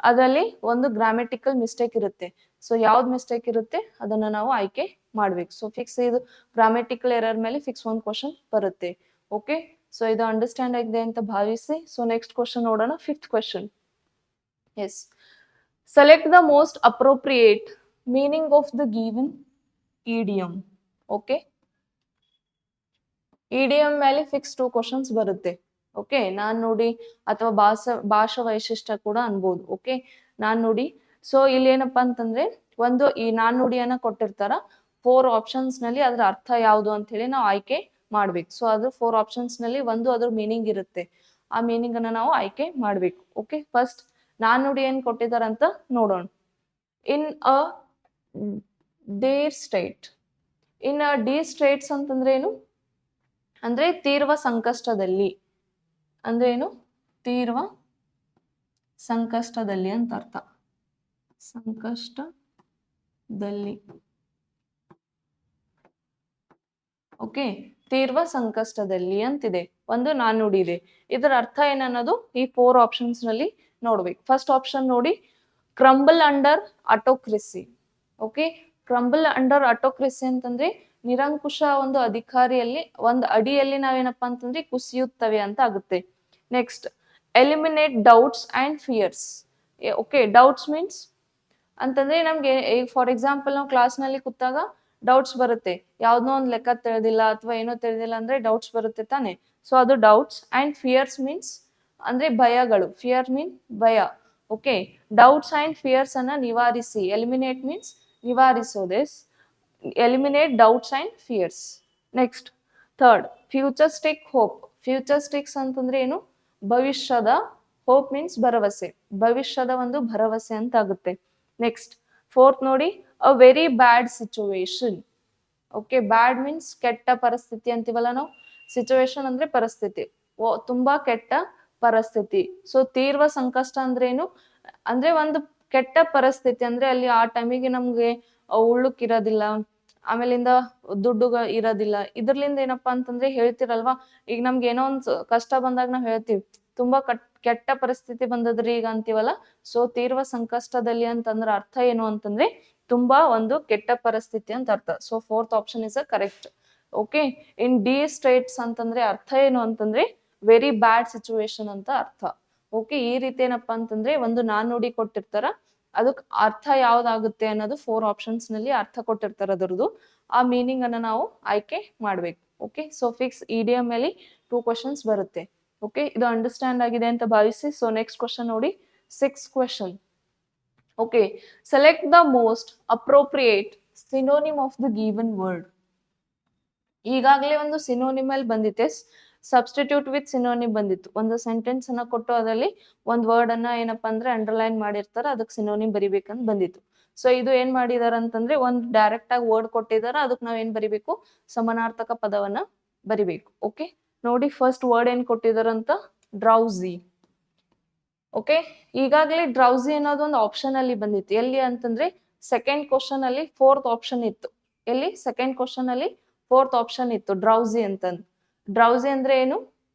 ಅದರಲ್ಲಿ ಒಂದು ಗ್ರಾಮೆಟಿಕಲ್ ಮಿಸ್ಟೇಕ್ ಇರುತ್ತೆ. ಸೊ ಯಾವ್ದು ಮಿಸ್ಟೇಕ್ ಇರುತ್ತೆ ಅದನ್ನ ನಾವು ಆಯ್ಕೆ ಮಾಡ್ಬೇಕು. ಸೊ ಫಿಕ್ಸ್ ಇದು ಗ್ರಾಮೆಟಿಕಲ್ ಎರರ್ ಮೇಲೆ ಫಿಕ್ಸ್ ಒಂದು ಕ್ವಶನ್ ಬರುತ್ತೆ. ಓಕೆ, ಸೊ ಇದು ಅಂಡರ್ಸ್ಟ್ಯಾಂಡ್ ಆಗಿದೆ ಅಂತ ಭಾವಿಸಿ. ಸೊ ನೆಕ್ಸ್ಟ್ ಕ್ವಶನ್ ನೋಡೋಣ, 5th question. Yes, select the most appropriate meaning of the given idiom. Okay, idiom ಮೇಲೆ ಫಿಕ್ಸ್ 2 ಕ್ವಶನ್ಸ್ ಬರುತ್ತೆ. ಓಕೆ, ನಾನ್ ನೋಡಿ ಅಥವಾ ಭಾಷಾ ವೈಶಿಷ್ಟ್ಯ ಕೂಡ ಅನ್ಬೋದು. ಓಕೆ, ನಾನ್ ನೋಡಿ. ಸೊ ಇಲ್ಲಿ ಏನಪ್ಪಾ ಅಂತಂದ್ರೆ ಒಂದು ಈ ನಾನ್ ನುಡಿಯನ್ನ ಕೊಟ್ಟಿರ್ತಾರ 4 ಆಪ್ಷನ್ಸ್ ನಲ್ಲಿ ಅದ್ರ ಅರ್ಥ ಯಾವುದು ಅಂತ ಹೇಳಿ ನಾವು ಆಯ್ಕೆ ಮಾಡ್ಬೇಕು. ಸೊ ಅದು 4 ಆಪ್ಷನ್ಸ್ ನಲ್ಲಿ ಒಂದು ಅದ್ರ ಮೀನಿಂಗ್ ಇರುತ್ತೆ. ಆ ಮೀನಿಂಗ್ ಅನ್ನ ನಾವು ಆಯ್ಕೆ ಮಾಡ್ಬೇಕು. ಓಕೆ, ಫಸ್ಟ್ ನಾನ್ ನುಡಿ ಏನ್ ಕೊಟ್ಟಿದಾರಂತ ನೋಡೋಣ. ಇನ್ ಅ ಡೇರ್ ಸ್ಟೇಟ್. ಇನ್ ಅ ಡಿ ಸ್ಟೇಟ್ಸ್ ಅಂತಂದ್ರೆ ಏನು ಅಂದ್ರೆ ತೀವ್ರ ಸಂಕಷ್ಟದಲ್ಲಿ. ಅಂದ್ರೆ ಏನು, ತೀವ್ರ ಸಂಕಷ್ಟದಲ್ಲಿ ಅಂತ ಅರ್ಥ. ಸಂಕಷ್ಟದಲ್ಲಿ. ಓಕೆ, ತೀವ್ರ ಸಂಕಷ್ಟದಲ್ಲಿ ಅಂತಿದೆ, ಒಂದು ನಾಣ್ಣುಡಿ ಇದೆ. ಇದರ ಅರ್ಥ ಏನನ್ನೋದು ಈ 4 ಆಪ್ಷನ್ಸ್ ನಲ್ಲಿ ನೋಡ್ಬೇಕು. ಫಸ್ಟ್ ಆಪ್ಷನ್ ನೋಡಿ, crumble under autocracy. Okay, crumble under autocracy ಅಂತಂದ್ರೆ ನಿರಂಕುಶ ಒಂದು ಅಧಿಕಾರಿಯಲ್ಲಿ ಒಂದು ಅಡಿಯಲ್ಲಿ ನಾವೇನಪ್ಪಾ ಅಂತಂದ್ರೆ ಕುಸಿಯುತ್ತವೆ ಅಂತ ಆಗುತ್ತೆ. Next, eliminate doubts and fierce. Okay, doubts means ಅಂತಂದ್ರೆ ನಮ್ಗೆ ಫಾರ್ ಎಕ್ಸಾಂಪಲ್ ನಾವು ಕ್ಲಾಸ್ ನಲ್ಲಿ ಕೂತಾಗ ಡೌಟ್ಸ್ ಬರುತ್ತೆ. ಯಾವ್ದೋ ಒಂದು ಲೆಕ್ಕ ತಿಳಿದಿಲ್ಲ ಅಥವಾ ಏನೋ ತಿಳಿದಿಲ್ಲ ಅಂದ್ರೆ ಡೌಟ್ಸ್ ಬರುತ್ತೆ ತಾನೆ. ಸೊ ಅದು ಡೌಟ್ಸ್. ಅಂಡ್ ಫಿಯರ್ಸ್ ಮೀನ್ಸ್ ಅಂದ್ರೆ ಭಯಗಳು. ಫಿಯರ್ ಮೀನ್ ಭಯ. ಓಕೆ, ಡೌಟ್ಸ್ ಅಂಡ್ ಫಿಯರ್ಸ್ ಅನ್ನ ನಿವಾರಿಸಿ. ಎಲಿಮಿನೇಟ್ ಮೀನ್ಸ್ ನಿವಾರಿಸೋದಿಸ್. Eliminate doubts and fears. Next, third, futuristic hope. Futuristics ಅಂತಂದ್ರೆ ಏನು, ಭವಿಷ್ಯದ. ಹೋಪ್ ಮೀನ್ಸ್ ಭರವಸೆ, ಭವಿಷ್ಯದ ಒಂದು ಭರವಸೆ ಅಂತ ಆಗುತ್ತೆ. ನೆಕ್ಸ್ಟ್, ಫೋರ್ತ್ ನೋಡಿ, a very bad situation. Okay, bad means ಕೆಟ್ಟ ಪರಿಸ್ಥಿತಿ ಅಂತೀವಲ್ಲ ನಾವು. ಸಿಚುವೇಶನ್ ಅಂದ್ರೆ ಪರಿಸ್ಥಿತಿ, ತುಂಬಾ ಕೆಟ್ಟ ಪರಿಸ್ಥಿತಿ. ಸೊ ತೀವ್ರ ಸಂಕಷ್ಟ ಅಂದ್ರೆ ಏನು ಅಂದ್ರೆ ಒಂದು ಕೆಟ್ಟ ಪರಿಸ್ಥಿತಿ ಅಂದ್ರೆ ಅಲ್ಲಿ ಆ ಟೈಮಿಗೆ ನಮ್ಗೆ ಉಳ್ಳುಕ್ ಇರೋದಿಲ್ಲ, ಆಮೇಲಿಂದ ದುಡ್ಡು ಇರೋದಿಲ್ಲ. ಇದ್ರಲಿಂದ ಏನಪ್ಪಾ ಅಂತಂದ್ರೆ ಹೇಳ್ತಿರಲ್ವಾ, ಈಗ ನಮ್ಗೆ ಏನೋ ಒಂದ್ ಕಷ್ಟ ಬಂದಾಗ ನಾವ್ ಹೇಳ್ತೀವಿ ತುಂಬಾ ಕೆಟ್ಟ ಪರಿಸ್ಥಿತಿ ಬಂದದ್ರಿ ಈಗ ಅಂತೀವಲ್ಲ. ಸೊ ತೀವ್ರ ಸಂಕಷ್ಟದಲ್ಲಿ ಅಂತಂದ್ರ ಅರ್ಥ ಏನು ಅಂತಂದ್ರೆ ತುಂಬಾ ಒಂದು ಕೆಟ್ಟ ಪರಿಸ್ಥಿತಿ ಅಂತ ಅರ್ಥ. So 4th option is a correct. Okay, in D States ಅಂತಂದ್ರೆ ಅರ್ಥ ಏನು ಅಂತಂದ್ರೆ ವೆರಿ ಬ್ಯಾಡ್ ಸಿಚುವೇಶನ್ ಅಂತ ಅರ್ಥ. ಓಕೆ, ಈ ರೀತಿ ಏನಪ್ಪಾ ಅಂತಂದ್ರೆ ಒಂದು ನಾಣ್ಣುಡಿ ಕೊಟ್ಟಿರ್ತಾರ, ಅದಕ್ ಅರ್ಥ ಯಾವ್ದಾಗುತ್ತೆ ಅನ್ನೋದು 4 ಆಪ್ಷನ್ಸ್ ನಲ್ಲಿ ಅರ್ಥ ಕೊಟ್ಟಿರ್ತಾರ ಅದರದ್ದು. ಆ ಮೀನಿಂಗ್ ಅನ್ನ ನಾವು ಆಯ್ಕೆ ಮಾಡ್ಬೇಕು. ಓಕೆ, ಸೊ ಫಿಕ್ಸ್ ಇಡಿಯಂ ಮೇಲೆ 2 ಕ್ವಶನ್ಸ್ ಬರುತ್ತೆ. ಓಕೆ, ಇದು ಅಂಡರ್ಸ್ಟ್ಯಾಂಡ್ ಆಗಿದೆ ಅಂತ ಭಾವಿಸಿ. ಸೊ ನೆಕ್ಸ್ಟ್ ಕ್ವಶನ್ ನೋಡಿ, 6th question. Okay, select the most appropriate synonym of the given word. ಈಗಾಗಲೇ ಒಂದು ಸಿನೋನಿಮಲ್ ಬಂದಿತ್ತೆ, ಸಬ್ಸ್ಟಿಟ್ಯೂಟ್ ವಿತ್ ಸಿನೋನಿಮ್ ಬಂದಿತ್ತು. ಒಂದು ಸೆಂಟೆನ್ಸ್ ಅನ್ನ ಕೊಟ್ಟು ಅದರಲ್ಲಿ ಒಂದು ವರ್ಡ್ ಅನ್ನ ಏನಪ್ಪಾ ಅಂದ್ರೆ ಅಂಡರ್ಲೈನ್ ಮಾಡಿರ್ತಾರ, ಅದಕ್ಕೆ ಸಿನೋನಿಮ್ ಬರಿಬೇಕಂತ ಬಂದಿತ್ತು. ಸೊ ಇದು ಏನ್ ಮಾಡಿದಾರ ಅಂತಂದ್ರೆ ಒಂದು ಡೈರೆಕ್ಟ್ ಆಗಿ ವರ್ಡ್ ಕೊಟ್ಟಿದಾರ, ಅದಕ್ಕೆ ನಾವ್ ಏನ್ ಬರಿಬೇಕು, ಸಮಾನಾರ್ಥಕ ಪದವನ್ನ ಬರಿಬೇಕು. ಓಕೆ, ನೋಡಿ ಫಸ್ಟ್ ವರ್ಡ್ ಏನ್ ಕೊಟ್ಟಿದಾರಂತ, ಡ್ರೌಸಿ. ಓಕೆ, ಈಗಾಗಲೇ ಡ್ರೌಸಿ ಅನ್ನೋದು ಒಂದು ಆಪ್ಷನ್ ಅಲ್ಲಿ ಬಂದಿತ್ತು. ಎಲ್ಲಿ ಅಂತಂದ್ರೆ ಸೆಕೆಂಡ್ ಕ್ವಶನ್ ಅಲ್ಲಿ 4th ಆಪ್ಷನ್ ಇತ್ತು. ಎಲ್ಲಿ ಸೆಕೆಂಡ್ ಕ್ವಶನ್ ಅಲ್ಲಿ 4th ಆಪ್ಷನ್ ಇತ್ತು ಡ್ರೌಸಿ ಅಂತಂದು. ಡ್ರೌಸಿ ಅಂದ್ರೆ ಏನು,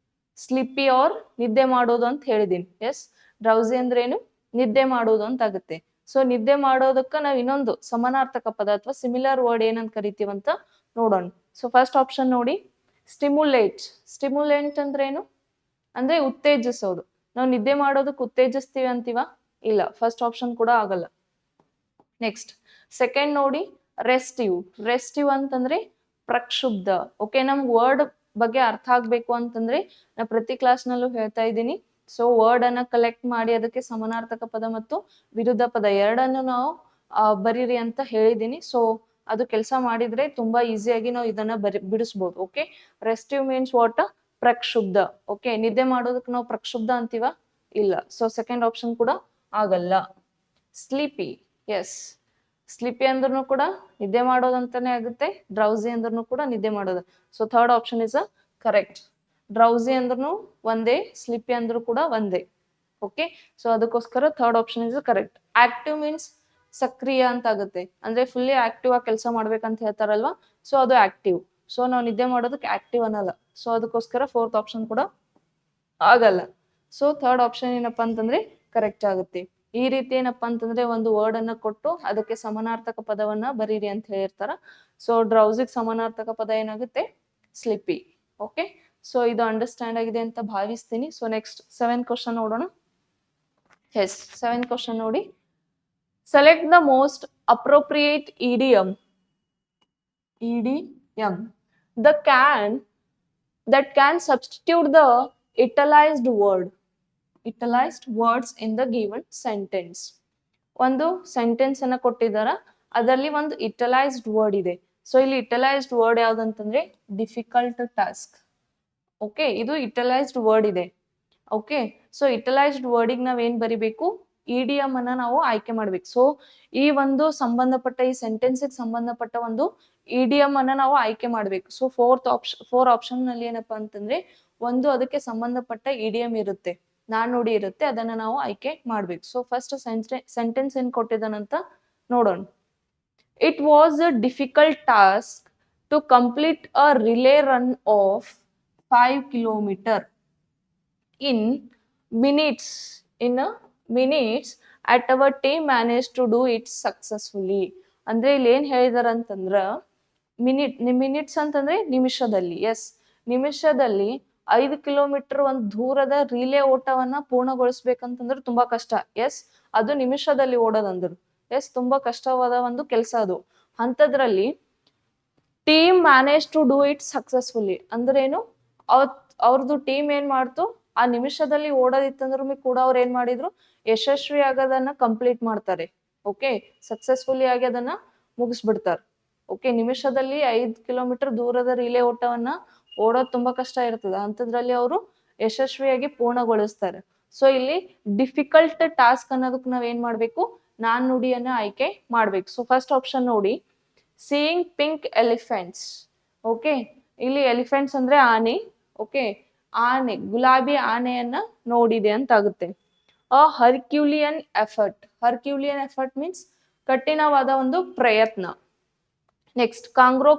ಸ್ಲಿಪ್ಪಿ ಆರ್ ನಿದ್ದೆ ಮಾಡೋದು ಅಂತ ಹೇಳಿದೀನಿ. ಎಸ್, ಡ್ರೌಸಿ ಅಂದ್ರೆ ಏನು, ನಿದ್ದೆ ಮಾಡೋದು ಅಂತ ಆಗುತ್ತೆ. ಸೊ ನಿದ್ದೆ ಮಾಡೋದಕ್ಕ ನಾವ್ ಇನ್ನೊಂದು ಸಮಾನಾರ್ಥಕ ಪದ ಅಥವಾ ಸಿಮಿಲರ್ ವರ್ಡ್ ಏನಂತ ಕರಿತೀವಂತ ನೋಡೋಣ. ಸೊ ಫಸ್ಟ್ ಆಪ್ಷನ್ ನೋಡಿ, ಸ್ಟಿಮ್ಯುಲೇಟ್. ಸ್ಟಿಮ್ಯುಲೆಂಟ್ ಅಂದ್ರೆ ಏನು ಅಂದ್ರೆ ಉತ್ತೇಜಿಸೋದು. ನಾವು ನಿದ್ದೆ ಮಾಡೋದಕ್ಕೆ ಉತ್ತೇಜಿಸ್ತೀವಿ ಅಂತೀವ? ಇಲ್ಲ, ಫಸ್ಟ್ ಆಪ್ಷನ್ ಕೂಡ ಆಗಲ್ಲ. ನೆಕ್ಸ್ಟ್ ಸೆಕೆಂಡ್ ನೋಡಿ, ರೆಸ್ಟಿವ್. ರೆಸ್ಟಿವ್ ಅಂತಂದ್ರೆ ಪ್ರಕ್ಷುಬ್ಧ. ಓಕೆ, ನಮ್ಗೆ ವರ್ಡ್ ಬಗ್ಗೆ ಅರ್ಥ ಆಗ್ಬೇಕು ಅಂತಂದ್ರೆ ನಾ ಪ್ರತಿ ಕ್ಲಾಸ್ನಲ್ಲೂ ಹೇಳ್ತಾ ಇದ್ದೀನಿ. ಸೊ ವರ್ಡ್ ಅನ್ನ ಕಲೆಕ್ಟ್ ಮಾಡಿ ಅದಕ್ಕೆ ಸಮಾನಾರ್ಥಕ ಪದ ಮತ್ತು ವಿರುದ್ಧ ಪದ ಎರಡನ್ನು ನಾವು ಬರೀರಿ ಅಂತ ಹೇಳಿದ್ದೀನಿ. ಸೊ ಅದು ಕೆಲಸ ಮಾಡಿದ್ರೆ ತುಂಬಾ ಈಸಿಯಾಗಿ ನಾವು ಇದನ್ನ ಬಿಡಿಸ್ಬೋದು. Okay, restive means what? ಪ್ರಕ್ಷುಬ್ಧ. ಓಕೆ, ನಿದ್ದೆ ಮಾಡೋದಕ್ಕೆ ನಾವು ಪ್ರಕ್ಷುಬ್ಧ ಅಂತೀವ? ಇಲ್ಲ. ಸೊ ಸೆಕೆಂಡ್ ಆಪ್ಷನ್ ಕೂಡ ಆಗಲ್ಲ. ಸ್ಲೀಪಿ, ಎಸ್, ಸ್ಲೀಪಿ ಅಂದ್ರೂ ಕೂಡ ನಿದ್ದೆ ಮಾಡೋದಂತಾನೆ ಆಗುತ್ತೆ. ಡ್ರೌಸಿ ಅಂದ್ರೂ ಕೂಡ ನಿದ್ದೆ ಮಾಡೋದು. So third option is a correct. Drowsy ಅಂದ್ರೂ ಒಂದೇ, ಸ್ಲೀಪಿ ಅಂದ್ರೂ ಕೂಡ ಒಂದೇ. ಓಕೆ, ಸೊ ಅದಕ್ಕೋಸ್ಕರ third option is correct. Active means ಸಕ್ರಿಯ ಅಂತ ಆಗುತ್ತೆ. ಅಂದ್ರೆ ಫುಲ್ಲಿ ಆಕ್ಟಿವ್ ಆಗಿ ಕೆಲಸ ಮಾಡ್ಬೇಕಂತ ಹೇಳ್ತಾರಲ್ವಾ, ಸೊ ಅದು ಆಕ್ಟಿವ್. ಸೊ ನಾವು ನಿದ್ದೆ ಮಾಡೋದಕ್ಕೆ ಆಕ್ಟಿವ್ ಅನ್ನಲ್ಲ. ಸೊ ಅದಕ್ಕೋಸ್ಕರ ಫೋರ್ತ್ ಆಪ್ಷನ್ ಕೂಡ ಆಗಲ್ಲ. ಸೊ ಥರ್ಡ್ ಆಪ್ಷನ್ ಏನಪ್ಪಾ ಅಂತಂದ್ರೆ ಕರೆಕ್ಟ್ ಆಗುತ್ತೆ. ಈ ರೀತಿ ಏನಪ್ಪಾ ಅಂತಂದ್ರೆ ಒಂದು ವರ್ಡ್ ಅನ್ನ ಕೊಟ್ಟು ಅದಕ್ಕೆ ಸಮಾನಾರ್ಥಕ ಪದವನ್ನ ಬರೀರಿ ಅಂತ ಹೇಳಿರ್ತಾರ. ಸೊ ಡ್ರೌಸಿಗೆ ಸಮಾನಾರ್ಥಕ ಪದ ಏನಾಗುತ್ತೆ? ಸ್ಲಿಪ್ಪಿ. ಓಕೆ, ಸೊ ಇದು ಅಂಡರ್ಸ್ಟ್ಯಾಂಡ್ ಆಗಿದೆ ಅಂತ ಭಾವಿಸ್ತೀನಿ. ಸೊ ನೆಕ್ಸ್ಟ್ 7th ಕ್ವಶನ್ ನೋಡೋಣ. ಎಸ್, 7th ಕ್ವಶನ್ ನೋಡಿ, select the most appropriate idiom. Idiom that can substitute the italicized words in the given sentence. ಒಂದು ಸೆಂಟೆನ್ಸ್ ಅನ್ನ ಕೊಟ್ಟಿದ್ದಾರ, ಅದರಲ್ಲಿ ಒಂದು ಇಟಲೈಸ್ಡ್ ವರ್ಡ್ ಇದೆ. ಸೊ ಇಲ್ಲಿ ಇಟಲೈಸ್ಡ್ ವರ್ಡ್ ಯಾವ್ದಂತಂದ್ರೆ ಡಿಫಿಕಲ್ಟ್ ಟಾಸ್ಕ್. ಓಕೆ, ಇದು ಇಟಲೈಸ್ಡ್ ವರ್ಡ್ ಇದೆ. ಓಕೆ, ಸೊ ಇಟಲೈಸ್ಡ್ ವರ್ಡಿಗೆ ನಾವ್ ಏನ್ ಬರಿಬೇಕು? ಇಡಿಯಮ್ ಅನ್ನ ನಾವು ಆಯ್ಕೆ ಮಾಡ್ಬೇಕು. ಸೊ ಈ ಒಂದು ಸಂಬಂಧಪಟ್ಟ ಈ ಸೆಂಟೆನ್ಸ್ಗೆ ಸಂಬಂಧಪಟ್ಟ ಒಂದು ಇಡಿಯಮ್ ಅನ್ನ ನಾವು ಆಯ್ಕೆ ಮಾಡ್ಬೇಕು. ಸೊ ಫೋರ್ ಆಪ್ಷನ್ ನಲ್ಲಿ ಏನಪ್ಪಾ ಅಂತಂದ್ರೆ ಒಂದು ಅದಕ್ಕೆ ಸಂಬಂಧಪಟ್ಟ ಇಡಿಯಮ್ ಇರುತ್ತೆ, ನಾಣ್ಣುಡಿ ಇರುತ್ತೆ, ಅದನ್ನ ನಾವು ಆಯ್ಕೆ ಮಾಡ್ಬೇಕು. ಸೊ ಫಸ್ಟ್ ಸೆಂಟೆನ್ಸ್ ಏನ್ ಕೊಟ್ಟಿದ್ದಾನಂತ ನೋಡೋಣ. It was a difficult task to complete a relay run of 5 kilometre in minutes at our team managed to do it successfully. ಅಂದ್ರೆ ಇಲ್ಲಿ ಏನ್ ಹೇಳಿದಾರ ಅಂತಂದ್ರ ಮಿನಿಟ್ಸ್ ಅಂತಂದ್ರೆ ನಿಮಿಷದಲ್ಲಿ. ಎಸ್, ನಿಮಿಷದಲ್ಲಿ 5 ಕಿಲೋಮೀಟರ್ ಒಂದು ದೂರದ ರಿಲೇ ಓಟವನ್ನ ಪೂರ್ಣಗೊಳಿಸ್ಬೇಕಂತಂದ್ರೆ ತುಂಬಾ ಕಷ್ಟ. ಎಸ್, ಅದು ನಿಮಿಷದಲ್ಲಿ ಓಡೋದಂದ್ರು. ಎಸ್, ತುಂಬಾ ಕಷ್ಟವಾದ ಒಂದು ಕೆಲಸ ಅದು. ಅಂಥದ್ರಲ್ಲಿ team manage to do it successfully ಅಂದ್ರೆ ಏನು? ಅವ್ರದ್ದು ಟೀಮ್ ಏನ್ ಮಾಡ್ತು, ಆ ನಿಮಿಷದಲ್ಲಿ ಓಡೋದಿತ್ತಂದ್ರೂ ಕೂಡ ಅವ್ರು ಏನ್ ಮಾಡಿದ್ರು, ಯಶಸ್ವಿಯಾಗಿ ಅದನ್ನ ಕಂಪ್ಲೀಟ್ ಮಾಡ್ತಾರೆ. ಓಕೆ, ಸಕ್ಸಸ್ಫುಲಿ ಆಗಿ ಅದನ್ನ ಮುಗಿಸ್ಬಿಡ್ತಾರೆ. ಓಕೆ, ನಿಮಿಷದಲ್ಲಿ 5 ಕಿಲೋಮೀಟರ್ ದೂರದ ರಿಲೇ ಓಟವನ್ನ ಓಡೋದು ತುಂಬಾ ಕಷ್ಟ ಇರ್ತದೆ, ಅಂಥದ್ರಲ್ಲಿ ಅವರು ಯಶಸ್ವಿಯಾಗಿ ಪೂರ್ಣಗೊಳಿಸ್ತಾರೆ. ಸೊ ಇಲ್ಲಿ ಡಿಫಿಕಲ್ಟ್ ಟಾಸ್ಕ್ ಅನ್ನೋದಕ್ಕೆ ನಾವ್ ಏನ್ ಮಾಡ್ಬೇಕು? ನಾಣ್ಣುಡಿಯನ್ನ ಆಯ್ಕೆ ಮಾಡ್ಬೇಕು. ಸೊ ಫಸ್ಟ್ ಆಪ್ಷನ್ ನೋಡಿ, ಸೀಯಿಂಗ್ ಪಿಂಕ್ ಎಲಿಫೆಂಟ್ಸ್. ಓಕೆ, ಇಲ್ಲಿ ಎಲಿಫೆಂಟ್ಸ್ ಅಂದ್ರೆ ಆನೆ. ಓಕೆ, ಆನೆ, ಗುಲಾಬಿ ಆನೆಯನ್ನ ನೋಡಿದೆ ಅಂತ ಆಗುತ್ತೆ. ಅ ಹರ್ಕ್ಯುಲಿಯನ್ ಎಫರ್ಟ್ ಮೀನ್ಸ್ ಕಠಿಣವಾದ ಒಂದು ಪ್ರಯತ್ನ. ನೆಕ್ಸ್ಟ್ ಕಾಂಗ್ರೋ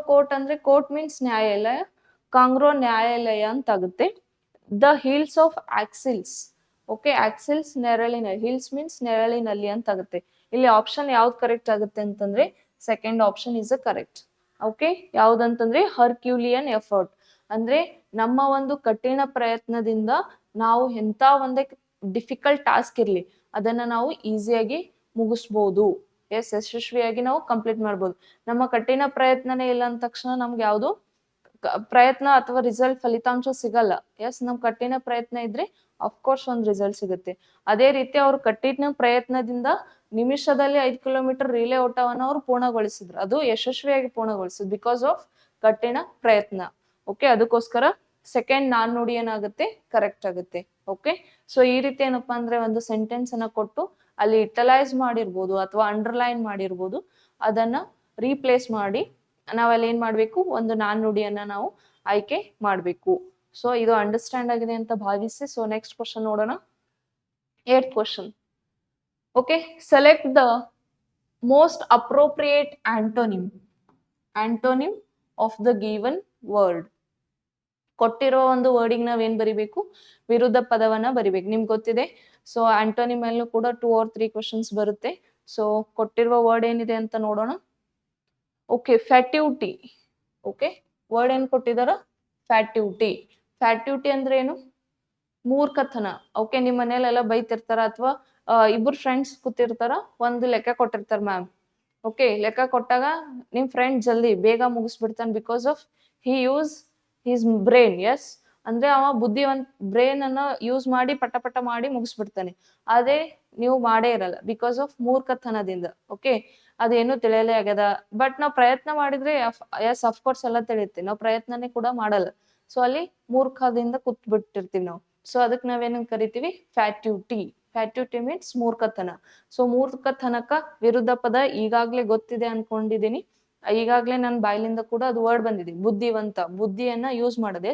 ಕೋರ್ಟ್ ಅಂದ್ರೆ ಕೋರ್ಟ್ ಮೀನ್ಸ್ ನ್ಯಾಯಾಲಯ, ಕಾಂಗ್ರೋ ನ್ಯಾಯಾಲಯ ಅಂತ ಆಗುತ್ತೆ. The heels of Achilles. Okay, Achilles heels means ನೆರಳಿನಲ್ಲಿ ಅಂತ ಆಗುತ್ತೆ. ಇಲ್ಲಿ ಆಪ್ಷನ್ ಯಾವ್ದು ಕರೆಕ್ಟ್ ಆಗುತ್ತೆ ಅಂತಂದ್ರೆ second option is a correct. Okay, ಯಾವ್ದಂತಂದ್ರೆ ಹರ್ಕ್ಯುಲಿಯನ್ ಎಫರ್ಟ್ ಅಂದ್ರೆ ನಮ್ಮ ಒಂದು ಕಠಿಣ ಪ್ರಯತ್ನದಿಂದ ನಾವು ಎಂತ ಒಂದೇ ಡಿಫಿಕಲ್ಟ್ ಟಾಸ್ಕ್ ಇರ್ಲಿ ಅದನ್ನ ನಾವು ಈಸಿಯಾಗಿ ಮುಗಿಸ್ಬೋದು. ಎಸ್, ಯಶಸ್ವಿಯಾಗಿ ನಾವು ಕಂಪ್ಲೀಟ್ ಮಾಡ್ಬೋದು. ನಮ್ಮ ಕಠಿಣ ಪ್ರಯತ್ನನೇ ಇಲ್ಲ ಅಂದ ತಕ್ಷಣ ನಮ್ಗೆ ಯಾವ್ದು ಪ್ರಯತ್ನ ಅಥವಾ ರಿಸಲ್ಟ್ ಫಲಿತಾಂಶ ಸಿಗಲ್ಲ. ಎಸ್, ನಮ್ ಕಠಿಣ ಪ್ರಯತ್ನ ಇದ್ರೆ ಅಫ್ಕೋರ್ಸ್ ಒಂದು ರಿಸಲ್ಟ್ ಸಿಗುತ್ತೆ. ಅದೇ ರೀತಿ ಅವ್ರ ಕಠಿಣ ಪ್ರಯತ್ನದಿಂದ ನಿಮಿಷದಲ್ಲಿ 5 ಕಿಲೋಮೀಟರ್ ರಿಲೇ ಓಟವನ್ನ ಅವ್ರು ಪೂರ್ಣಗೊಳಿಸಿದ್ರು, ಅದು ಯಶಸ್ವಿಯಾಗಿ ಪೂರ್ಣಗೊಳಿಸಿದ್ರು ಬಿಕಾಸ್ ಆಫ್ ಕಠಿಣ ಪ್ರಯತ್ನ. ಓಕೆ, ಅದಕ್ಕೋಸ್ಕರ ಸೆಕೆಂಡ್ ನಾಣ್ಣುಡಿ ಏನಾಗುತ್ತೆ? ಕರೆಕ್ಟ್ ಆಗುತ್ತೆ. ಓಕೆ, ಸೊ ಈ ರೀತಿ ಏನಪ್ಪಾ ಅಂದ್ರೆ ಒಂದು ಸೆಂಟೆನ್ಸ್ ಅನ್ನ ಕೊಟ್ಟು ಅಲ್ಲಿ ಇಟಲೈಸ್ ಮಾಡಿರ್ಬೋದು ಅಥವಾ ಅಂಡರ್ಲೈನ್ ಮಾಡಿರ್ಬೋದು, ಅದನ್ನ ರೀಪ್ಲೇಸ್ ಮಾಡಿ ನಾವಲ್ಲಿ ಏನ್ ಮಾಡ್ಬೇಕು? ಒಂದು ನಾಣ್ಣುಡಿಯನ್ನ ನಾವು ಆಯ್ಕೆ ಮಾಡ್ಬೇಕು. ಸೊ ಇದು ಅಂಡರ್ಸ್ಟ್ಯಾಂಡ್ ಆಗಿದೆ ಅಂತ ಭಾವಿಸಿ. ಸೊ ನೆಕ್ಸ್ಟ್ ಕ್ವಶನ್ ನೋಡೋಣ. 8th question. Okay, select the most appropriate antonym of the given word. ಕೊಟ್ಟಿರೋ ಒಂದು ವರ್ಡಿಗೆ ನಾವೇನ್ ಬರಿಬೇಕು? ವಿರುದ್ಧ ಪದವನ್ನ ಬರಿಬೇಕು. ನಿಮ್ಗೆ ಗೊತ್ತಿದೆ. ಸೊ ಆಂಟೋನಿಮ್ ಅಲ್ಲೂ ಕೂಡ 2 or 3 ಕ್ವಶನ್ಸ್ ಬರುತ್ತೆ. ಸೊ ಕೊಟ್ಟಿರುವ ವರ್ಡ್ ಏನಿದೆ ಅಂತ ನೋಡೋಣ. ಓಕೆ, ಫ್ಯಾಟ್ಯೂಟಿ. ಓಕೆ, ವರ್ಡ್ ಏನ್ ಕೊಟ್ಟಿದಾರ? ಫ್ಯಾಟ್ಯೂಟಿ. ಫ್ಯಾಟ್ಯೂಟಿ ಅಂದ್ರೆ ಏನು? ಮೂರ್ಖತನ. ಓಕೆ, ನಿಮ್ ಮನೇಲೆಲ್ಲ ಬೈತಿರ್ತಾರ ಅಥವಾ ಇಬ್ರು ಫ್ರೆಂಡ್ಸ್ ಕೂತಿರ್ತಾರ, ಒಂದು ಲೆಕ್ಕ ಕೊಟ್ಟಿರ್ತಾರ ಮ್ಯಾಮ್. ಓಕೆ, ಲೆಕ್ಕ ಕೊಟ್ಟಾಗ ನಿಮ್ ಫ್ರೆಂಡ್ ಜಲ್ದಿ ಬೇಗ ಮುಗಿಸ್ಬಿಡ್ತಾನೆ because of he uses his brain. Yes, ಅಂದ್ರೆ ಅವ ಬುದ್ಧಿವಂತ ಬ್ರೈನ್ ಅನ್ನ ಯೂಸ್ ಮಾಡಿ ಪಟ ಪಟ ಮಾಡಿ ಮುಗಿಸ್ಬಿಡ್ತಾನೆ. ಅದೇ ನೀವು ಮಾಡೇ ಇರಲ್ಲ ಬಿಕಾಸ್ ಆಫ್ ಮೂರ್ಖತನದಿಂದ. ಓಕೆ, ಅದೇನು ತಿಳಿಯಲೇ ಆಗ್ಯದ. ಬಟ್ ನಾವು ಪ್ರಯತ್ನ ಮಾಡಿದ್ರೆ ಎಸ್ ಅಫ್ಕೋರ್ಸ್ ಎಲ್ಲ ತಿಳಿಯುತ್ತೆ, ನಾವು ಪ್ರಯತ್ನನೇ ಕೂಡ ಮಾಡಲ್ಲ. ಸೊ ಅಲ್ಲಿ ಮೂರ್ಖದಿಂದ ಕೂತ್ ಬಿಟ್ಟಿರ್ತೀವಿ ನಾವು. ಸೊ ಅದಕ್ಕೆ ನಾವೇನಂತ ಕರಿತೀವಿ? ಫ್ಯಾಟ್ಯೂಟಿ. ಫ್ಯಾಟ್ಯೂಟಿ ಮೀನ್ಸ್ ಮೂರ್ಖತನ. ಸೊ ಮೂರ್ಖತನಕ ವಿರುದ್ಧ ಪದ ಈಗಾಗ್ಲೇ ಗೊತ್ತಿದೆ ಅನ್ಕೊಂಡಿದೀನಿ. ಈಗಾಗ್ಲೇ ನನ್ನ ಬಾಯ್ಲಿಂದ ಕೂಡ ಅದು ವರ್ಡ್ ಬಂದಿದೆ, ಬುದ್ಧಿವಂತ. ಬುದ್ಧಿಯನ್ನ ಯೂಸ್ ಮಾಡದೆ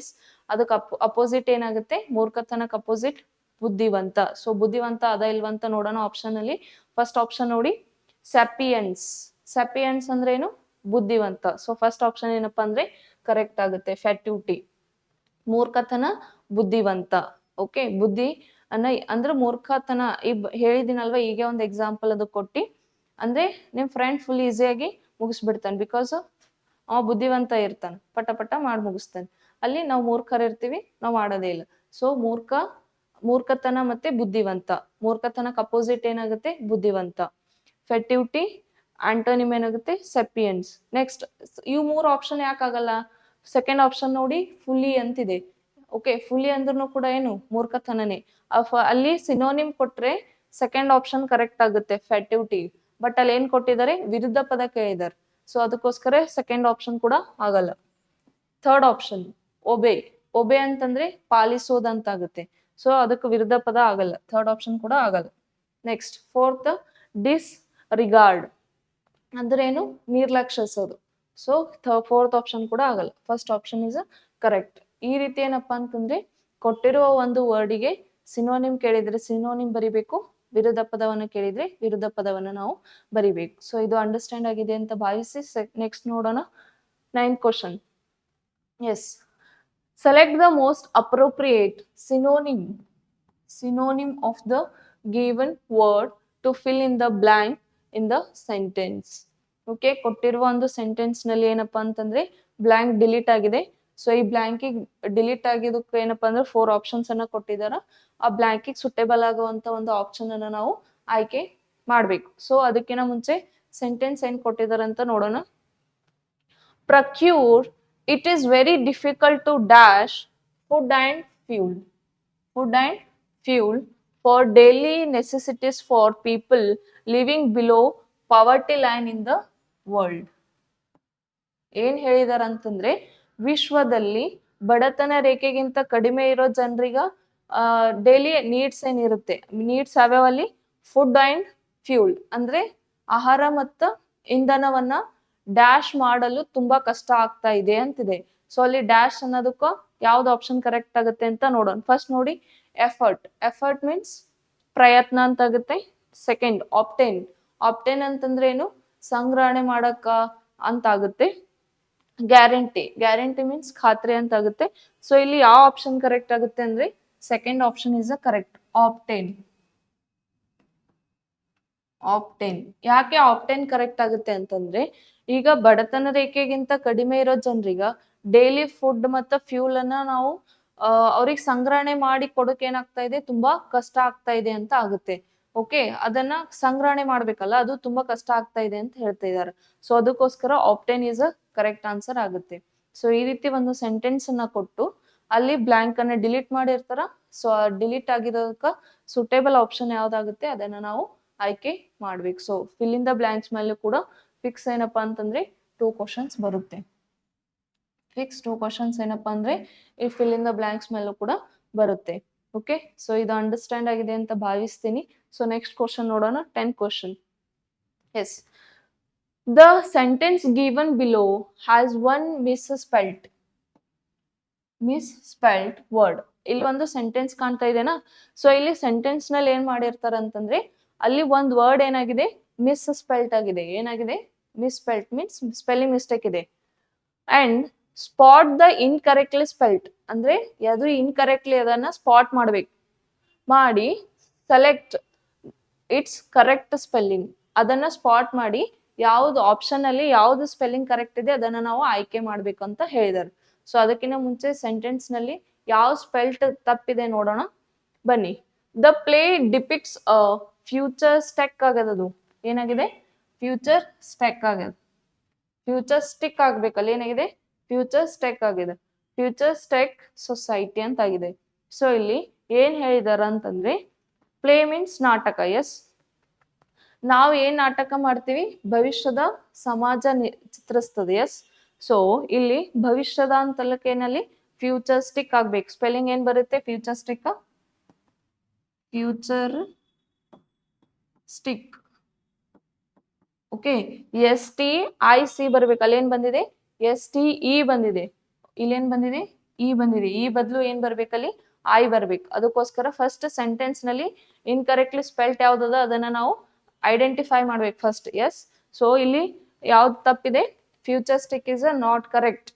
ಅದಕ್ಕೆ ಅಪೋಸಿಟ್ ಏನಾಗುತ್ತೆ? ಮೂರ್ಖತನಕ್ ಅಪೋಸಿಟ್ ಬುದ್ಧಿವಂತ. ಸೊ ಬುದ್ಧಿವಂತ ಅದ ಇಲ್ವಂತ ನೋಡೋಣ ಆಪ್ಷನ್ ಅಲ್ಲಿ. ಫಸ್ಟ್ ಆಪ್ಷನ್ ನೋಡಿ, ಸ್ಯಾಪಿಯನ್ಸ್. ಸ್ಯಾಪಿಯನ್ಸ್ ಅಂದ್ರೆ ಏನು? ಬುದ್ಧಿವಂತ. ಸೊ ಫಸ್ಟ್ ಆಪ್ಷನ್ ಏನಪ್ಪಾ ಅಂದ್ರೆ ಕರೆಕ್ಟ್ ಆಗುತ್ತೆ, ಫ್ಯಾಟ್ಯೂಟಿ. ಮೂರ್ಖತನ, ಬುದ್ಧಿವಂತ. ಓಕೆ, ಬುದ್ಧಿ ಅಂದ್ರೆ ಮೂರ್ಖತನ ಹೇಳಿದಿನಲ್ವಾ, ಈಗ ಒಂದು ಎಕ್ಸಾಂಪಲ್ ಅದು ಕೊಟ್ಟಿ. ಅಂದ್ರೆ ನಿಮ್ ಫ್ರೆಂಡ್ ಫುಲ್ ಈಸಿಯಾಗಿ ಮುಗಿಸ್ಬಿಡ್ತಾನೆ ಬಿಕಾಸ್ ಅವ ಬುದ್ಧಿವಂತ ಇರ್ತಾನೆ, ಪಟ ಪಟ ಮಾಡಿ ಮುಗಿಸ್ತಾನೆ. ಅಲ್ಲಿ ನಾವು ಮೂರ್ಖರ್ ಇರ್ತೀವಿ, ನಾವು ಮಾಡೋದೇ ಇಲ್ಲ. ಸೊ ಮೂರ್ಖತನ ಮತ್ತೆ ಬುದ್ಧಿವಂತ. ಮೂರ್ಖತನಕ್ಕೆ ಅಪೋಸಿಟ್ ಏನಾಗುತ್ತೆ? ಬುದ್ಧಿವಂತ. ಫೆಟ್ಯೂಟಿ ಆಂಟೋನಿಮ್ ಏನಾಗುತ್ತೆ? ಸೆಪಿಯನ್ಸ್. ನೆಕ್ಸ್ಟ್, ಇವು 3 ಆಪ್ಷನ್ ಯಾಕಾಗಲ್ಲ? ಸೆಕೆಂಡ್ ಆಪ್ಷನ್ ನೋಡಿ, ಫುಲ್ಲಿ ಅಂತಿದೆ. ಓಕೆ, ಫುಲ್ಲಿ ಅಂದ್ರೂ ಕೂಡ ಏನು? ಮೂರ್ಖತನನೇ. ಅಲ್ಲಿ ಸಿನೋನಿಮ್ ಕೊಟ್ರೆ ಸೆಕೆಂಡ್ ಆಪ್ಷನ್ ಕರೆಕ್ಟ್ ಆಗುತ್ತೆ, ಫ್ಯಾಟ್ಯೂಟಿ. ಬಟ್ ಅಲ್ಲಿ ಏನ್ ಕೊಟ್ಟಿದ್ದಾರೆ? ವಿರುದ್ಧ ಪದ ಕೇಳಿದ್ದಾರೆ. ಸೊ ಅದಕ್ಕೋಸ್ಕರ ಸೆಕೆಂಡ್ ಆಪ್ಷನ್ ಕೂಡ ಆಗಲ್ಲ. Third option ಒಬೆ. ಒಬೆ ಅಂತಂದ್ರೆ ಪಾಲಿಸೋದಂತ ಆಗುತ್ತೆ. ಸೊ ಅದಕ್ಕೆ ವಿರುದ್ಧ ಪದ ಆಗಲ್ಲ, ಥರ್ಡ್ ಆಪ್ಷನ್ ಕೂಡ ಆಗಲ್ಲ. ನೆಕ್ಸ್ಟ್, ಫೋರ್ತ್, ಡಿಸ್ ರಿಗಾರ್ಡ್ ಅಂದ್ರೆ ಏನು? ನಿರ್ಲಕ್ಷಿಸೋದು. ಸೊ ಫೋರ್ತ್ ಆಪ್ಷನ್ ಕೂಡ ಆಗಲ್ಲ, ಫಸ್ಟ್ ಆಪ್ಷನ್ ಇಸ್ ಕರೆಕ್ಟ್. ಈ ರೀತಿ ಏನಪ್ಪಾ ಅಂತಂದ್ರೆ ಕೊಟ್ಟಿರುವ ಒಂದು ವರ್ಡಿಗೆ ಸಿನೋನಿಮ್ ಕೇಳಿದ್ರೆ ಸಿನೋನಿಮ್ ಬರಿಬೇಕು, ವಿರುದ್ಧ ಪದವನ್ನು ಕೇಳಿದ್ರೆ ವಿರುದ್ಧ ಪದವನ್ನು ನಾವು ಬರಿಬೇಕು. ಸೊ ಇದು ಅಂಡರ್ಸ್ಟ್ಯಾಂಡ್ ಆಗಿದೆ ಅಂತ ಭಾವಿಸಿ ನೆಕ್ಸ್ಟ್ ನೋಡೋಣ. 9th question. Yes, select the most appropriate synonym of the given word to fill in the blank in the sentence. Okay, ಕೊಟ್ಟಿರುವ ಒಂದು ಸೆಂಟೆನ್ಸ್ ನಲ್ಲಿ ಏನಪ್ಪಾ ಅಂತಂದ್ರೆ ಬ್ಲಾಂಕ್ ಡಿಲೀಟ್ ಆಗಿದೆ. ಸೊ ಈ ಬ್ಲಾಂಕಿಗೆ ಡಿಲೀಟ್ ಆಗಿದ್ದಕ್ಕೆ ಏನಪ್ಪಾ ಅಂದ್ರೆ 4 ಆಪ್ಷನ್ಸ್ ಅನ್ನ ಕೊಟ್ಟಿದಾರ. ಆ ಬ್ಲಾಂಕಿಗೆ ಸುಟೇಬಲ್ ಆಗುವಂತ ಒಂದು ಆಪ್ಷನ್ ಅನ್ನ ನಾವು ಆಯ್ಕೆ ಮಾಡ್ಬೇಕು. ಸೊ ಅದಕ್ಕಿಂತ ಮುಂಚೆ ಸೆಂಟೆನ್ಸ್ ಏನ್ ಕೊಟ್ಟಿದಾರ ಅಂತ ನೋಡೋಣ. Procure, it is very difficult to dash food and fuel for daily necessities for people living below poverty line in the world. ಏನ್ ಹೇಳಿದಾರ ಅಂತಂದ್ರೆ, ವಿಶ್ವದಲ್ಲಿ ಬಡತನ ರೇಖೆಗಿಂತ ಕಡಿಮೆ ಇರೋ ಜನರಿಗ ಡೈಲಿ ನೀಡ್ಸ್ ಏನಿರುತ್ತೆ, ನೀಡ್ಸ್ ಯಾವ್ಯಾವಲ್ಲಿ? ಫುಡ್ ಅಂಡ್ ಫ್ಯೂಲ್ ಅಂದ್ರೆ ಆಹಾರ ಮತ್ತು ಇಂಧನವನ್ನ ಡ್ಯಾಶ್ ಮಾಡಲು ತುಂಬಾ ಕಷ್ಟ ಆಗ್ತಾ ಇದೆ ಅಂತಿದೆ. ಸೊ ಅಲ್ಲಿ ಡ್ಯಾಶ್ ಅನ್ನೋದಕ್ಕ ಯಾವ್ದು ಆಪ್ಷನ್ ಕರೆಕ್ಟ್ ಆಗುತ್ತೆ ಅಂತ ನೋಡೋಣ. ಫಸ್ಟ್ ನೋಡಿ, ಎಫರ್ಟ್ ಮೀನ್ಸ್ ಪ್ರಯತ್ನ ಅಂತ ಆಗುತ್ತೆ. ಸೆಕೆಂಡ್, ಆಪ್ಟೇನ್ ಅಂತಂದ್ರೆ ಏನು? ಸಂಗ್ರಹಣೆ ಮಾಡಕ ಅಂತ ಆಗುತ್ತೆ. ಗ್ಯಾರಂಟಿ ಮೀನ್ಸ್ ಖಾತ್ರಿ ಅಂತ ಆಗುತ್ತೆ. ಸೊ ಇಲ್ಲಿ ಯಾವ ಆಪ್ಷನ್ ಕರೆಕ್ಟ್ ಆಗುತ್ತೆ ಅಂದ್ರೆ second option is a correct, obtain. ಯಾಕೆ ಆಪ್ಟೇನ್ ಕರೆಕ್ಟ್ ಆಗುತ್ತೆ ಅಂತಂದ್ರೆ, ಈಗ ಬಡತನ ರೇಖೆಗಿಂತ ಕಡಿಮೆ ಇರೋ ಜನರಿಗ ಡೈಲಿ ಫುಡ್ ಮತ್ತು ಫ್ಯೂಲ್ ಅನ್ನ ನಾವು ಅವ್ರಿಗೆ ಸಂಗ್ರಹಣೆ ಮಾಡಿ ಕೊಡೋಕೆ ಏನಾಗ್ತಾ ಇದೆ? ತುಂಬಾ ಕಷ್ಟ ಆಗ್ತಾ ಇದೆ ಅಂತ ಆಗುತ್ತೆ. ಓಕೆ, ಅದನ್ನ ಸಂಗ್ರಹಣೆ ಮಾಡ್ಬೇಕಲ್ಲ, ಅದು ತುಂಬಾ ಕಷ್ಟ ಆಗ್ತಾ ಇದೆ ಅಂತ ಹೇಳ್ತಾ ಇದ್ದಾರೆ. ಸೊ ಅದಕ್ಕೋಸ್ಕರ obtain is a correct answer ಆಗುತ್ತೆ. ಸೊ ಈ ರೀತಿ ಒಂದು ಸೆಂಟೆನ್ಸ್ ಅನ್ನ ಕೊಟ್ಟು ಅಲ್ಲಿ ಬ್ಲಾಂಕ್ ಅನ್ನ ಡಿಲೀಟ್ ಮಾಡಿರ್ತಾರ. ಸೊ ಡಿಲೀಟ್ ಆಗಿರೋದಕ್ಕ ಸುಟೇಬಲ್ ಆಪ್ಷನ್ ಯಾವ್ದಾಗುತ್ತೆ ಅದನ್ನ ನಾವು ಆಯ್ಕೆ ಮಾಡ್ಬೇಕು. So fill in the blanks ಮೇಲೆ ಕೂಡ ಫಿಕ್ಸ್ ಏನಪ್ಪಾ ಅಂತಂದ್ರೆ 2 ಕ್ವಶನ್ಸ್ ಬರುತ್ತೆ. ಫಿಕ್ಸ್ 2 ಕ್ವಶನ್ಸ್ ಏನಪ್ಪಾ ಅಂದ್ರೆ ಈ ಫಿಲ್ ಇನ್ ದ ಬ್ಲಾಂಕ್ಸ್ ಮೇಲೂ ಕೂಡ ಬರುತ್ತೆ. ಓಕೆ, ಸೊ ಇದು ಅಂಡರ್ಸ್ಟ್ಯಾಂಡ್ ಆಗಿದೆ ಅಂತ ಭಾವಿಸ್ತೀನಿ. ಸೊ ನೆಕ್ಸ್ಟ್ ಕ್ವಶನ್ ನೋಡೋಣ, 10th question. Yes, the sentence given below has one misspelt word. ಇಲ್ಲಿ ಒಂದು ಸೆಂಟೆನ್ಸ್ ಕಾಣ್ತಾ ಇದೆನಾ? ಸೊ ಇಲ್ಲಿ ಸೆಂಟೆನ್ಸ್ ನಲ್ಲಿ ಏನ್ ಮಾಡಿರ್ತಾರ ಅಂತಂದ್ರೆ, ಅಲ್ಲಿ ಒಂದು ವರ್ಡ್ ಏನಾಗಿದೆ? ಮಿಸ್ಸ್ಪೆಲ್ಟ್ ಆಗಿದೆ. ಏನಾಗಿದೆ? ಮಿಸ್ಸ್ಪೆಲ್ಟ್ ಮೀನ್ಸ್ ಸ್ಪೆಲ್ಲಿಂಗ್ ಮಿಸ್ಟೇಕ್ ಇದೆ. And spot the incorrectly spelt ಅಂದ್ರೆ ಯಾವ್ದು ಇನ್ಕರೆಕ್ಟ್ಲಿ ಅದನ್ನ ಸ್ಪಾಟ್ ಮಾಡ್ಬೇಕು. ಮಾಡಿ ಸೆಲೆಕ್ಟ್ ಇಟ್ಸ್ ಕರೆಕ್ಟ್ ಸ್ಪೆಲ್ಲಿಂಗ್, ಅದನ್ನ ಸ್ಪಾಟ್ ಮಾಡಿ ಯಾವ್ದು ಆಪ್ಷನ್ ಅಲ್ಲಿ ಯಾವ್ದು ಸ್ಪೆಲ್ಲಿಂಗ್ ಕರೆಕ್ಟ್ ಇದೆ ಅದನ್ನ ನಾವು ಆಯ್ಕೆ ಮಾಡ್ಬೇಕು ಅಂತ ಹೇಳಿದಾರೆ. ಸೊ ಅದಕ್ಕಿಂತ ಮುಂಚೆ ಸೆಂಟೆನ್ಸ್ ನಲ್ಲಿ ಯಾವ ಸ್ಪೆಲ್ಟ್ ತಪ್ಪಿದೆ ನೋಡೋಣ ಬನ್ನಿ. The play depicts a future ಸ್ಟೆಕ್ ಆಗದದು ಏನಾಗಿದೆ ಫ್ಯೂಚರ್ ಸ್ಟೆಕ್ ಆಗ್ಯದ ಫ್ಯೂಚರ್ ಸ್ಟಿಕ್ ಆಗ್ಬೇಕಲ್ಲ ಏನಾಗಿದೆ ಫ್ಯೂಚರ್ ಸ್ಟೆಕ್ ಆಗಿದೆ ಫ್ಯೂಚರ್ ಸ್ಟೆಕ್ ಸೊಸೈಟಿ ಅಂತ ಆಗಿದೆ. ಸೊ ಇಲ್ಲಿ ಏನ್ ಹೇಳಿದಾರ ಅಂತಂದ್ರೆ ಪ್ಲೇ ಮೀನ್ಸ್ ನಾಟಕ. ಎಸ್, ನಾವು ಏನ್ ನಾಟಕ ಮಾಡ್ತೀವಿ ಭವಿಷ್ಯದ ಸಮಾಜ ಚಿತ್ರಿಸ್ತದೆ. ಎಸ್, ಸೊ ಇಲ್ಲಿ ಭವಿಷ್ಯದ ಅಂತಲಕ್ಕೇನಲ್ಲಿ ಫ್ಯೂಚರ್ ಸ್ಟಿಕ್ ಆಗ್ಬೇಕು. ಸ್ಪೆಲ್ಲಿಂಗ್ ಏನ್ ಬರುತ್ತೆ future stick future stick. Okay, STIC ಬರ್ಬೇಕು. ಅಲ್ಲೇನ್ ಬಂದಿದೆ STE ಬಂದಿದೆ. ಇಲ್ಲೇನ್ ಬಂದಿದೆ ಇ ಬಂದಿದೆ. ಈ ಬದಲು ಏನ್ ಬರ್ಬೇಕಲ್ಲಿ ಐ ಬರ್ಬೇಕು. ಅದಕ್ಕೋಸ್ಕರ ಫಸ್ಟ್ ಸೆಂಟೆನ್ಸ್ ನಲ್ಲಿ ಇನ್ಕರೆಕ್ಟ್ಲಿ ಸ್ಪೆಲ್ಟ್ ಯಾವ್ದದ ಅದನ್ನ ನಾವು ಐಡೆಂಟಿಫೈ ಮಾಡ್ಬೇಕು ಫಸ್ಟ್. ಎಸ್, ಸೊ ಇಲ್ಲಿ ಯಾವ್ದು ತಪ್ಪಿದೆ future stick is not correct.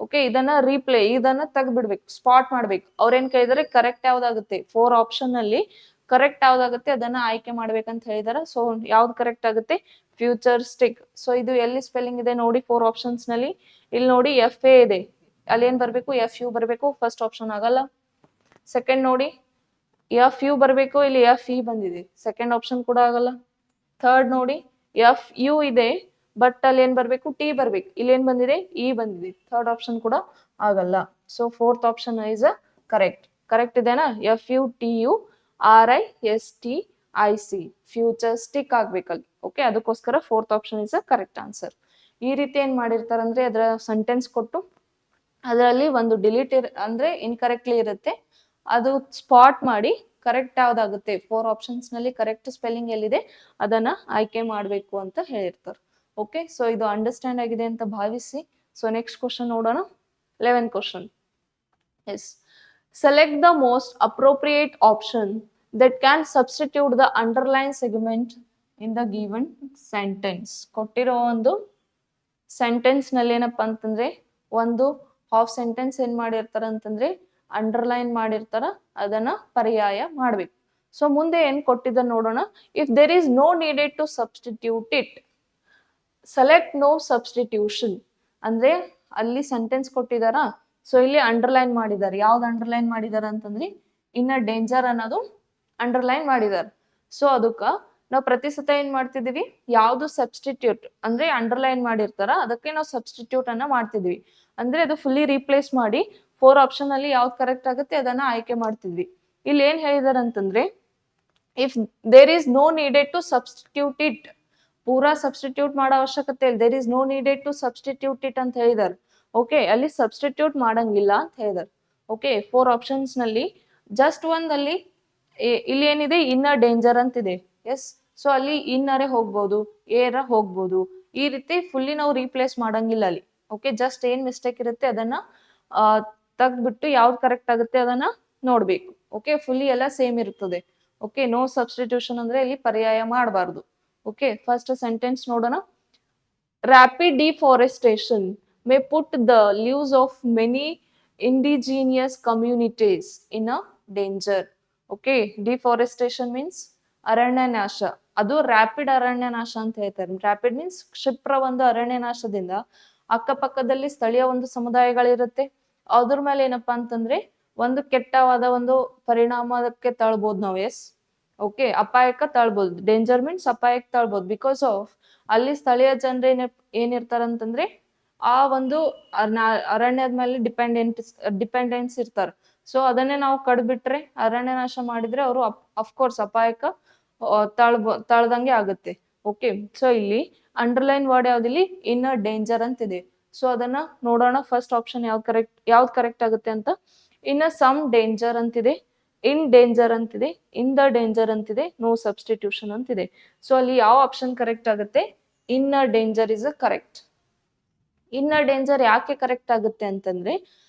Okay, ಇದನ್ನ ರೀಪ್ಲೇ ಇದನ್ನ ತೆಗ್ದ್ಬಿಡ್ಬೇಕು, ಸ್ಪಾಟ್ ಮಾಡ್ಬೇಕು. ಅವ್ರೇನ್ ಕೇಳಿದ್ರೆ ಕರೆಕ್ಟ್ ಯಾವ್ದಾಗುತ್ತೆ 4 ಆಪ್ಷನ್ ಅಲ್ಲಿ ಕರೆಕ್ಟ್ ಯಾವ್ದಾಗುತ್ತೆ ಅದನ್ನ ಆಯ್ಕೆ ಮಾಡ್ಬೇಕಂತ ಹೇಳಿದಾರ. ಸೊ ಯಾವ್ದು ಕರೆಕ್ಟ್ ಆಗುತ್ತೆ ಫ್ಯೂಚರ್ ಸ್ಟಿಕ್. ಸೊ ಇದು ಎಲ್ಲಿ ಸ್ಪೆಲ್ಲಿಂಗ್ ಇದೆ ನೋಡಿ 4 ಆಪ್ಷನ್ಸ್ ನಲ್ಲಿ. ಇಲ್ಲಿ ನೋಡಿ FA ಇದೆ, ಅಲ್ಲಿ ಏನ್ ಬರ್ಬೇಕು FU ಬರ್ಬೇಕು. ಫಸ್ಟ್ ಆಪ್ಷನ್ ಆಗಲ್ಲ. ಸೆಕೆಂಡ್ ನೋಡಿ FU ಬರ್ಬೇಕು, ಇಲ್ಲಿ FE ಬಂದಿದೆ, ಸೆಕೆಂಡ್ ಆಪ್ಷನ್ ಕೂಡ ಆಗಲ್ಲ. ಥರ್ಡ್ ನೋಡಿ FU ಇದೆ ಬಟ್ ಅಲ್ಲಿ ಏನ್ ಬರ್ಬೇಕು T ಬರ್ಬೇಕು, ಇಲ್ಲಿ ಏನ್ ಬಂದಿದೆ E ಬಂದಿದೆ, ಥರ್ಡ್ ಆಪ್ಷನ್ ಕೂಡ ಆಗಲ್ಲ. So fourth option is correct. Correct ಇದೆನಾ FUTURISTIC ಫ್ಯೂಚರ್ ಸ್ಟಿಕ್ ಆಗ್ಬೇಕಲ್ಲಿ. ಓಕೆ, ಅದಕ್ಕೋಸ್ಕರ fourth option is correct answer. ಈ ರೀತಿ ಏನ್ ಮಾಡಿರ್ತಾರಂದ್ರೆ ಅದರ ಸೆಂಟೆನ್ಸ್ ಕೊಟ್ಟು ಅದರಲ್ಲಿ ಒಂದು ಡಿಲೀಟ್ ಅಂದ್ರೆ ಇನ್ಕರೆಕ್ಟ್ಲಿ ಇರುತ್ತೆ, ಅದು ಸ್ಪಾಟ್ ಮಾಡಿ ಕರೆಕ್ಟ್ ಯಾವ್ದಾಗುತ್ತೆ 4 ಆಪ್ಷನ್ಸ್ ನಲ್ಲಿ ಕರೆಕ್ಟ್ ಸ್ಪೆಲ್ಲಿಂಗ್ ಎಲ್ಲಿದೆ ಅದನ್ನ ಆಯ್ಕೆ ಮಾಡ್ಬೇಕು ಅಂತ ಹೇಳಿರ್ತಾರೆ. ಓಕೆ, ಸೊ ಇದು ಅಂಡರ್ಸ್ಟ್ಯಾಂಡ್ ಆಗಿದೆ ಅಂತ ಭಾವಿಸಿ. ಸೊ ನೆಕ್ಸ್ಟ್ ಕ್ವಶನ್ ನೋಡೋಣ. 11th question. Yes, select the most appropriate option that can substitute the underline segment in the given sentence. ಕೊಟ್ಟಿರೋ ಒಂದು ಸೆಂಟೆನ್ಸ್ ನಲ್ಲಿ ಏನಪ್ಪಾ ಅಂತಂದ್ರೆ ಒಂದು ಹಾಫ್ ಸೆಂಟೆನ್ಸ್ ಏನ್ ಮಾಡಿರ್ತಾರ ಅಂತಂದ್ರೆ ಅಂಡರ್ಲೈನ್ ಮಾಡಿರ್ತಾರ, ಅದನ್ನ ಪರ್ಯಾಯ ಮಾಡ್ಬೇಕು. ಸೊ ಮುಂದೆ ಏನ್ ಕೊಟ್ಟಿದ್ದ ನೋಡೋಣ. If there is no needed to substitute it select no substitution ಅಂದ್ರೆ ಅಲ್ಲಿ ಸೆಂಟೆನ್ಸ್ ಕೊಟ್ಟಿದಾರ. ಸೊ ಇಲ್ಲಿ ಅಂಡರ್ಲೈನ್ ಮಾಡಿದ್ದಾರೆ. ಯಾವ್ದು ಅಂಡರ್ಲೈನ್ ಮಾಡಿದಾರ ಅಂತಂದ್ರೆ ಇನ್ನ ಡೇಂಜರ್ ಅನ್ನೋದು ಅಂಡರ್ಲೈನ್ ಮಾಡಿದಾರೆ. ಸೊ ಅದಕ್ಕ ನಾವು ಪ್ರತಿ ಸತ ಏನ್ ಮಾಡ್ತಿದೀವಿ ಯಾವ್ದು ಸಬ್ಸ್ಟಿಟ್ಯೂಟ್ ಅಂದ್ರೆ ಅಂಡರ್ಲೈನ್ ಮಾಡಿರ್ತಾರ ಅದಕ್ಕೆ ನಾವು ಸಬ್ಸ್ಟಿಟ್ಯೂಟ್ ಅನ್ನ ಮಾಡ್ತಿದ್ವಿ. ಅಂದ್ರೆ ಅದು ಫುಲ್ಲಿ ರೀಪ್ಲೇಸ್ ಮಾಡಿ 4 ಆಪ್ಷನ್ ಅಲ್ಲಿ ಯಾವ್ದು ಕರೆಕ್ಟ್ ಆಗುತ್ತೆ ಅದನ್ನ ಆಯ್ಕೆ ಮಾಡ್ತಿದ್ವಿ. ಇಲ್ಲಿ ಏನ್ ಹೇಳಿದಾರ ಅಂತಂದ್ರೆ if there is no needed to substitute it, ಪೂರಾ ಸಬ್ಸ್ಟಿಟ್ಯೂಟ್ ಮಾಡೋ ಅವಶ್ಯಕತೆ ಇಲ್ಲ. There is no needed to substitute it ಅಂತ ಹೇಳಿದಾರೆ. ಓಕೆ, ಅಲ್ಲಿ ಸಬ್ಸ್ಟಿಟ್ಯೂಟ್ ಮಾಡಂಗಿಲ್ಲ ಅಂತ ಹೇಳಿದಾರೆ. ಓಕೆ, 4 ಆಪ್ಷನ್ಸ್ ನಲ್ಲಿ ಜಸ್ಟ್ ಒಂದಲ್ಲಿ ಇಲ್ಲಿ ಏನಿದೆ ಇನ್ನರ್ ಡೇಂಜರ್ ಅಂತಿದೆ. ಎಸ್, ಸೊ ಅಲ್ಲಿ ಇನ್ನರೇ ಹೋಗ್ಬೋದು, ಏರ ಹೋಗ್ಬೋದು. ಈ ರೀತಿ ಫುಲ್ಲಿ ನಾವು ರೀಪ್ಲೇಸ್ ಮಾಡಂಗಿಲ್ಲ ಅಲ್ಲಿ. ಓಕೆ, ಜಸ್ಟ್ ಏನ್ ಮಿಸ್ಟೇಕ್ ಇರುತ್ತೆ ಅದನ್ನ ತೆಗ್ದ್ಬಿಟ್ಟು ಯಾವ್ದು ಕರೆಕ್ಟ್ ಆಗುತ್ತೆ ಅದನ್ನ ನೋಡ್ಬೇಕು. ಓಕೆ, ಫುಲ್ಲಿ ಎಲ್ಲ ಸೇಮ್ ಇರ್ತದೆ. ಓಕೆ, ನೋ ಸಬ್ಸ್ಟಿಟ್ಯೂಷನ್ ಅಂದ್ರೆ ಇಲ್ಲಿ ಪರ್ಯಾಯ ಮಾಡಬಾರ್ದು. ಓಕೆ, ಫಸ್ಟ್ ಸೆಂಟೆನ್ಸ್ ನೋಡೋಣ. Rapid deforestation May put the leaves of many indigenous communities in a danger. Okay, deforestation means ಅರಣ್ಯನಾಶ, ಅದು ರ್ಯಾಪಿಡ್ ಅರಣ್ಯನಾಶ ಅಂತ ಹೇಳ್ತಾರೆ. ರ್ಯಾಪಿಡ್ ಮೀನ್ಸ್ ಕ್ಷಿಪ್ರ ಒಂದು ಅರಣ್ಯನಾಶದಿಂದ ಅಕ್ಕಪಕ್ಕದಲ್ಲಿ ಸ್ಥಳೀಯ ಒಂದು ಸಮುದಾಯಗಳಿರುತ್ತೆ, ಅದ್ರ ಮೇಲೆ ಏನಪ್ಪಾ ಅಂತಂದ್ರೆ ಒಂದು ಕೆಟ್ಟವಾದ ಒಂದು ಪರಿಣಾಮಕ್ಕೆ ತಳ್ಬೋದು ನಾವು. ಎಸ್, ಓಕೆ, ಅಪಾಯಕ್ಕೆ ತಳ್ಬೋದು. ಡೇಂಜರ್ ಮೀನ್ಸ್ ಅಪಾಯಕ್ಕೆ ತಳ್ಬೋದು. ಬಿಕಾಸ್ ಆಫ್ ಅಲ್ಲಿ ಸ್ಥಳೀಯ ಜನರು ಏನಿರ್ತಾರಂತಂದ್ರೆ ಆ ಒಂದು ಅರಣ್ಯದ ಮೇಲೆ ಡಿಪೆಂಡೆನ್ಸ್ ಇರ್ತಾರೆ. ಸೊ ಅದನ್ನೇ ನಾವು ಕಡ್ಬಿಟ್ರೆ ಅರಣ್ಯನಾಶ ಮಾಡಿದ್ರೆ ಅವರು ಅಫ್ಕೋರ್ಸ್ ಅಪಾಯಕ್ಕ ತಳ್ದಂಗೆ ಆಗುತ್ತೆ. ಓಕೆ, ಸೊ ಇಲ್ಲಿ ಅಂಡರ್ಲೈನ್ ವರ್ಡ್ ಯಾವ್ದಿಲ್ಲಿ ಇನ್ನರ್ ಡೇಂಜರ್ ಅಂತಿದೆ. ಸೊ ಅದನ್ನ ನೋಡೋಣ. ಫಸ್ಟ್ ಆಪ್ಷನ್ ಯಾವ್ದು ಕರೆಕ್ಟ್ ಆಗುತ್ತೆ ಅಂತ. ಇನ್ನ ಸಮ್ ಡೇಂಜರ್ ಅಂತಿದೆ, ಇನ್ ಡೇಂಜರ್ ಅಂತಿದೆ, ಇನ್ ದ ಡೇಂಜರ್ ಅಂತಿದೆ, ನೋ ಸಬ್ಸ್ಟಿಟ್ಯೂಷನ್ ಅಂತಿದೆ. ಸೊ ಅಲ್ಲಿ ಯಾವ ಆಪ್ಷನ್ ಕರೆಕ್ಟ್ ಆಗುತ್ತೆ inner danger is a correct. Inner danger ಯಾಕೆ ಕರೆಕ್ಟ್ ಆಗುತ್ತೆ ಅಂತಂದ್ರೆ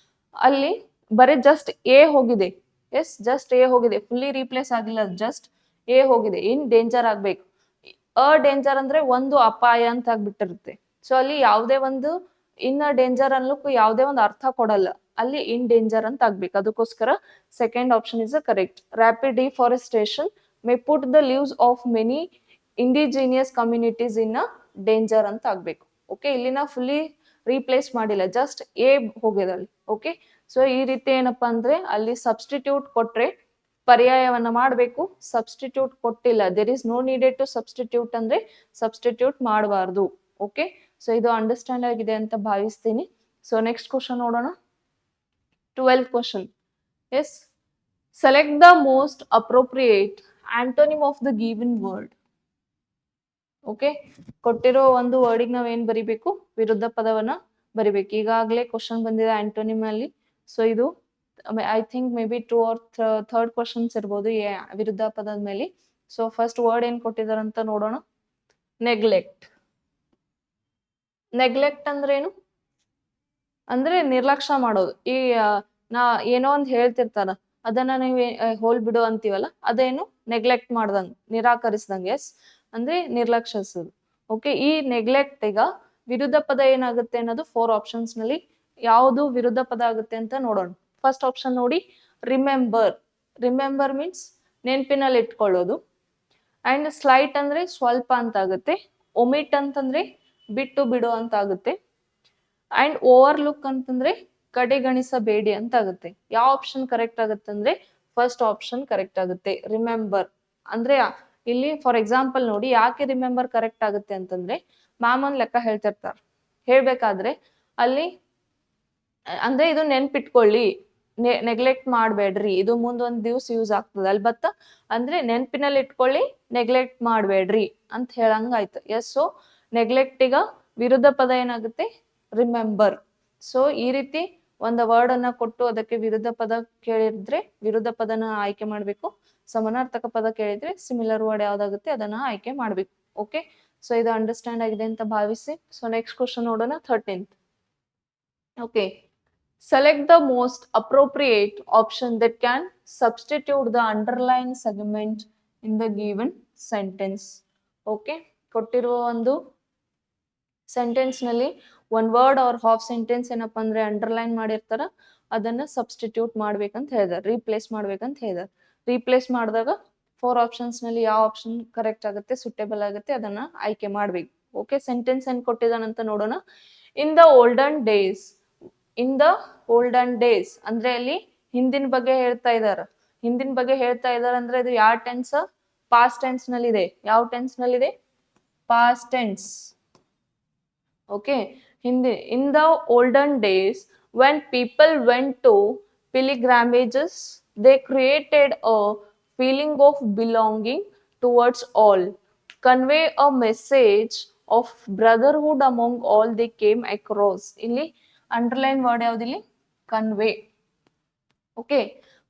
ಅಲ್ಲಿ ಬರೀ ಜಸ್ಟ್ ಎ ಹೋಗಿದೆ. ಎಸ್, ಜಸ್ಟ್ ಎ ಹೋಗಿದೆ, ಫುಲ್ಲಿ ರೀಪ್ಲೇಸ್ ಆಗಿಲ್ಲ, ಜಸ್ಟ್ ಎ ಹೋಗಿದೆ. ಇನ್ ಡೇಂಜರ್ ಆಗ್ಬೇಕು. ಡೇಂಜರ್ ಅಂದ್ರೆ ಒಂದು ಅಪಾಯ ಅಂತ ಆಗ್ಬಿಟ್ಟಿರುತ್ತೆ. ಸೊ ಅಲ್ಲಿ ಯಾವುದೇ ಒಂದು ಇನ್ ಡೇಂಜರ್ ಅನ್ಲಿಕ್ಕೂ ಯಾವುದೇ ಒಂದು ಅರ್ಥ ಕೊಡಲ್ಲ, ಅಲ್ಲಿ ಇನ್ ಡೇಂಜರ್ ಅಂತ ಆಗ್ಬೇಕು. ಅದಕ್ಕೋಸ್ಕರ second option is correct. Rapid deforestation May put the leaves of many indigenous communities in a danger ಅಂತ ಆಗ್ಬೇಕು. ಓಕೆ, ಇಲ್ಲಿನ ಫುಲ್ಲಿ ರೀಪ್ಲೇಸ್ ಮಾಡಿಲ್ಲ, ಜಸ್ಟ್ ಎ ಹೋಗಿದೆ ಅಲ್ಲಿ. ಓಕೆ, ಸೊ ಈ ರೀತಿ ಏನಪ್ಪಾ ಅಂದ್ರೆ ಅಲ್ಲಿ ಸಬ್ಸ್ಟಿಟ್ಯೂಟ್ ಕೊಟ್ರೆ ಪರ್ಯಾಯವನ್ನ ಮಾಡಬೇಕು, ಸಬ್ಸ್ಟಿಟ್ಯೂಟ್ ಕೊಟ್ಟಿಲ್ಲ, there is no needed to substitute ಅಂದ್ರೆ ಸಬ್ಸ್ಟಿಟ್ಯೂಟ್ ಮಾಡಬಾರ್ದು. ಓಕೆ, ಸೊ ಇದು ಅಂಡರ್ಸ್ಟ್ಯಾಂಡ್ ಆಗಿದೆ ಅಂತ ಭಾವಿಸ್ತೀನಿ. ಸೊ ನೆಕ್ಸ್ಟ್ ಕ್ವಶನ್ ನೋಡೋಣ. 12th question. Yes, select the most appropriate antonym of the given word. Okay, ಕೊಟ್ಟಿರೋ ಒಂದು ವರ್ಡಿಗೆ ನಾವ್ ಏನ್ ಬರಿಬೇಕು, ವಿರುದ್ಧ ಪದವನ್ನ ಬರಿಬೇಕು. ಈಗಾಗಲೇ ಕ್ವಶನ್ ಬಂದಿದೆ ಆಂಟೋನಿಮ್ ಅಲ್ಲಿ. ಸೊ ಇದು I think may be 2 or 3rd questions ಇರ್ಬೋದು ವಿರುದ್ಧ ಪದದ ಮೇಲೆ. ಸೊ ಫಸ್ಟ್ ವರ್ಡ್ ಏನ್ ಕೊಟ್ಟಿದಾರಂತ ನೋಡೋಣ. ನೆಗ್ಲೆಕ್ಟ್. ನೆಗ್ಲೆಕ್ಟ್ ಅಂದ್ರೆ ಏನು ಅಂದ್ರೆ ನಿರ್ಲಕ್ಷ್ಯ ಮಾಡೋದು. ಈ ನಾ ಏನೋ ಒಂದ್ ಹೇಳ್ತಿರ್ತಾರ, ಅದನ್ನ ನೀವು ಹೋಲ್ ಬಿಡು ಅಂತೀವಲ್ಲ, ಅದೇನು ನೆಗ್ಲೆಕ್ಟ್ ಮಾಡ್ದಂಗ್, ನಿರಾಕರಿಸ್ದಂಗೆ. ಎಸ್ ಅಂದ್ರೆ ನಿರ್ಲಕ್ಷಿಸೋದು. ಓಕೆ, ಈ ನೆಗ್ಲೆಕ್ಟ್ ಈಗ ವಿರುದ್ಧ ಪದ ಏನಾಗುತ್ತೆ ಅನ್ನೋದು 4 ಆಪ್ಷನ್ಸ್ ನಲ್ಲಿ ಯಾವುದು ವಿರುದ್ಧ ಪದ ಆಗುತ್ತೆ ಅಂತ ನೋಡೋಣ. ಫಸ್ಟ್ ಆಪ್ಷನ್ ನೋಡಿ, ರಿಮೆಂಬರ್. ರಿಮೆಂಬರ್ ಮೀನ್ಸ್ ನೆನಪಿನಲ್ಲಿ ಇಟ್ಕೊಳ್ಳೋದು. ಅಂಡ್ ಸ್ಲೈಟ್ ಅಂದ್ರೆ ಸ್ವಲ್ಪ ಅಂತ ಆಗುತ್ತೆ. ಒಮಿಟ್ ಅಂತಂದ್ರೆ ಬಿಟ್ಟು ಬಿಡು ಅಂತ ಆಗುತ್ತೆ. ಅಂಡ್ ಓವರ್ಲುಕ್ ಅಂತಂದ್ರೆ ಕಡೆಗಣಿಸಬೇಡಿ ಅಂತ ಆಗುತ್ತೆ. ಯಾವ ಆಪ್ಷನ್ ಕರೆಕ್ಟ್ ಆಗುತ್ತೆ ಅಂದ್ರೆ ಫಸ್ಟ್ ಆಪ್ಷನ್ ಕರೆಕ್ಟ್ ಆಗುತ್ತೆ, ರಿಮೆಂಬರ್. ಅಂದ್ರೆ ಇಲ್ಲಿ ಫಾರ್ ಎಕ್ಸಾಂಪಲ್ ನೋಡಿ, ಯಾಕೆ ರಿಮೆಂಬರ್ ಕರೆಕ್ಟ್ ಆಗುತ್ತೆ ಅಂತಂದ್ರೆ ಮ್ಯಾಮ್ ಒಂದ್ ಲೆಕ್ಕ ಹೇಳ್ತಿರ್ತಾರೆ, ಹೇಳ್ಬೇಕಾದ್ರೆ ಅಲ್ಲಿ ಅಂದ್ರೆ ಇದು ನೆನ್ಪಿಟ್ಕೊಳ್ಳಿ, ನೆಗ್ಲೆಕ್ಟ್ ಮಾಡ್ಬೇಡ್ರಿ, ಇದು ಮುಂದೊಂದ್ ದಿವ್ಸ ಯೂಸ್ ಆಗ್ತದೆ ಅಲ್ಲಿ ಬತ್ತ ಅಂದ್ರೆ ನೆನ್ಪಿನಲ್ಲಿ ಇಟ್ಕೊಳ್ಳಿ, ನೆಗ್ಲೆಕ್ಟ್ ಮಾಡ್ಬೇಡ್ರಿ ಅಂತ ಹೇಳಂಗಾಯ್ತು. ಎಸ್, ಸೊ ನೆಗ್ಲೆಕ್ಟ್ ಈಗ ವಿರುದ್ಧ ಪದ ಏನಾಗುತ್ತೆ, ರಿಮೆಂಬರ್. ಸೊ ಈ ರೀತಿ ಒಂದು ವರ್ಡ್ ಅನ್ನ ಕೊಟ್ಟು ಅದಕ್ಕೆ ವಿರುದ್ಧ ಪದ ಕೇಳಿದ್ರೆ ವಿರುದ್ಧ ಪದನ ಆಯ್ಕೆ ಮಾಡ್ಬೇಕು, ಸಮಾನಾರ್ಥಕ ಪದ ಕೇಳಿದ್ರೆ ಸಿಮಿಲರ್ ವರ್ಡ್ ಯಾವ್ದಾಗುತ್ತೆ ಅದನ್ನ ಆಯ್ಕೆ ಮಾಡ್ಬೇಕು. ಓಕೆ, ಸೊ ಇದು ಅಂಡರ್ಸ್ಟ್ಯಾಂಡ್ ಆಗಿದೆ ಅಂತ ಭಾವಿಸಿ. ಸೊ ನೆಕ್ಸ್ಟ್ ಕ್ವಶನ್ ನೋಡೋಣ, 13th. Okay, select the most appropriate option that can substitute the underlined segment in the given sentence. Okay, ಕೊಟ್ಟಿರುವ ಒಂದು ಸೆಂಟೆನ್ಸ್ ನಲ್ಲಿ one word or half sentence ಏನಪ್ಪಾ ಅಂದ್ರೆ ಅಂಡರ್ಲೈನ್ ಮಾಡಿರ್ತಾರ, ಅದನ್ನ ಸಬ್ಸ್ಟಿಟ್ಯೂಟ್ ಮಾಡ್ಬೇಕಂತ ಹೇಳಿದಾರೆ, ರೀಪ್ಲೇಸ್ ಮಾಡ್ಬೇಕಂತ ಹೇಳಿದಾರೆ. ರೀಪ್ಲೇಸ್ ಮಾಡಿದಾಗ 4 ಆಪ್ಷನ್ಸ್ ನಲ್ಲಿ ಯಾವ ಆಪ್ಷನ್ ಕರೆಕ್ಟ್ ಆಗುತ್ತೆ, ಸುಟೇಬಲ್ ಆಗುತ್ತೆ ಅದನ್ನ ಆಯ್ಕೆ ಮಾಡ್ಬೇಕು. ಓಕೆ, ಸೆಂಟೆನ್ಸ್ ಏನ್ ಕೊಟ್ಟಿದಾನಂತ ನೋಡೋಣ. In the olden days. In the olden days ಅಂದ್ರೆ ಅಲ್ಲಿ ಹಿಂದಿನ ಬಗ್ಗೆ ಹೇಳ್ತಾ ಇದಾರ. ಹಿಂದಿನ ಬಗ್ಗೆ ಹೇಳ್ತಾ ಇದಾರೆ ಅಂದ್ರೆ ಇದು ಯಾವ ಟೆನ್ಸ್, ಪಾಸ್ಟ್ ಟೆನ್ಸ್ ನಲ್ಲಿ ಇದೆ. ಯಾವ ಟೆನ್ಸ್ ನಲ್ಲಿ ಇದೆ, ಪಾಸ್ಟ್ ಟೆನ್ಸ್. ಓಕೆ, ಹಿಂದೆ in the olden days when people went to pilgrimages, they created a feeling of belonging towards all, convey a message of brotherhood among all they came across. ಇಲ್ಲಿ underline word ಯಾವ್ದಿಲ್ಲಿ, convey. Okay,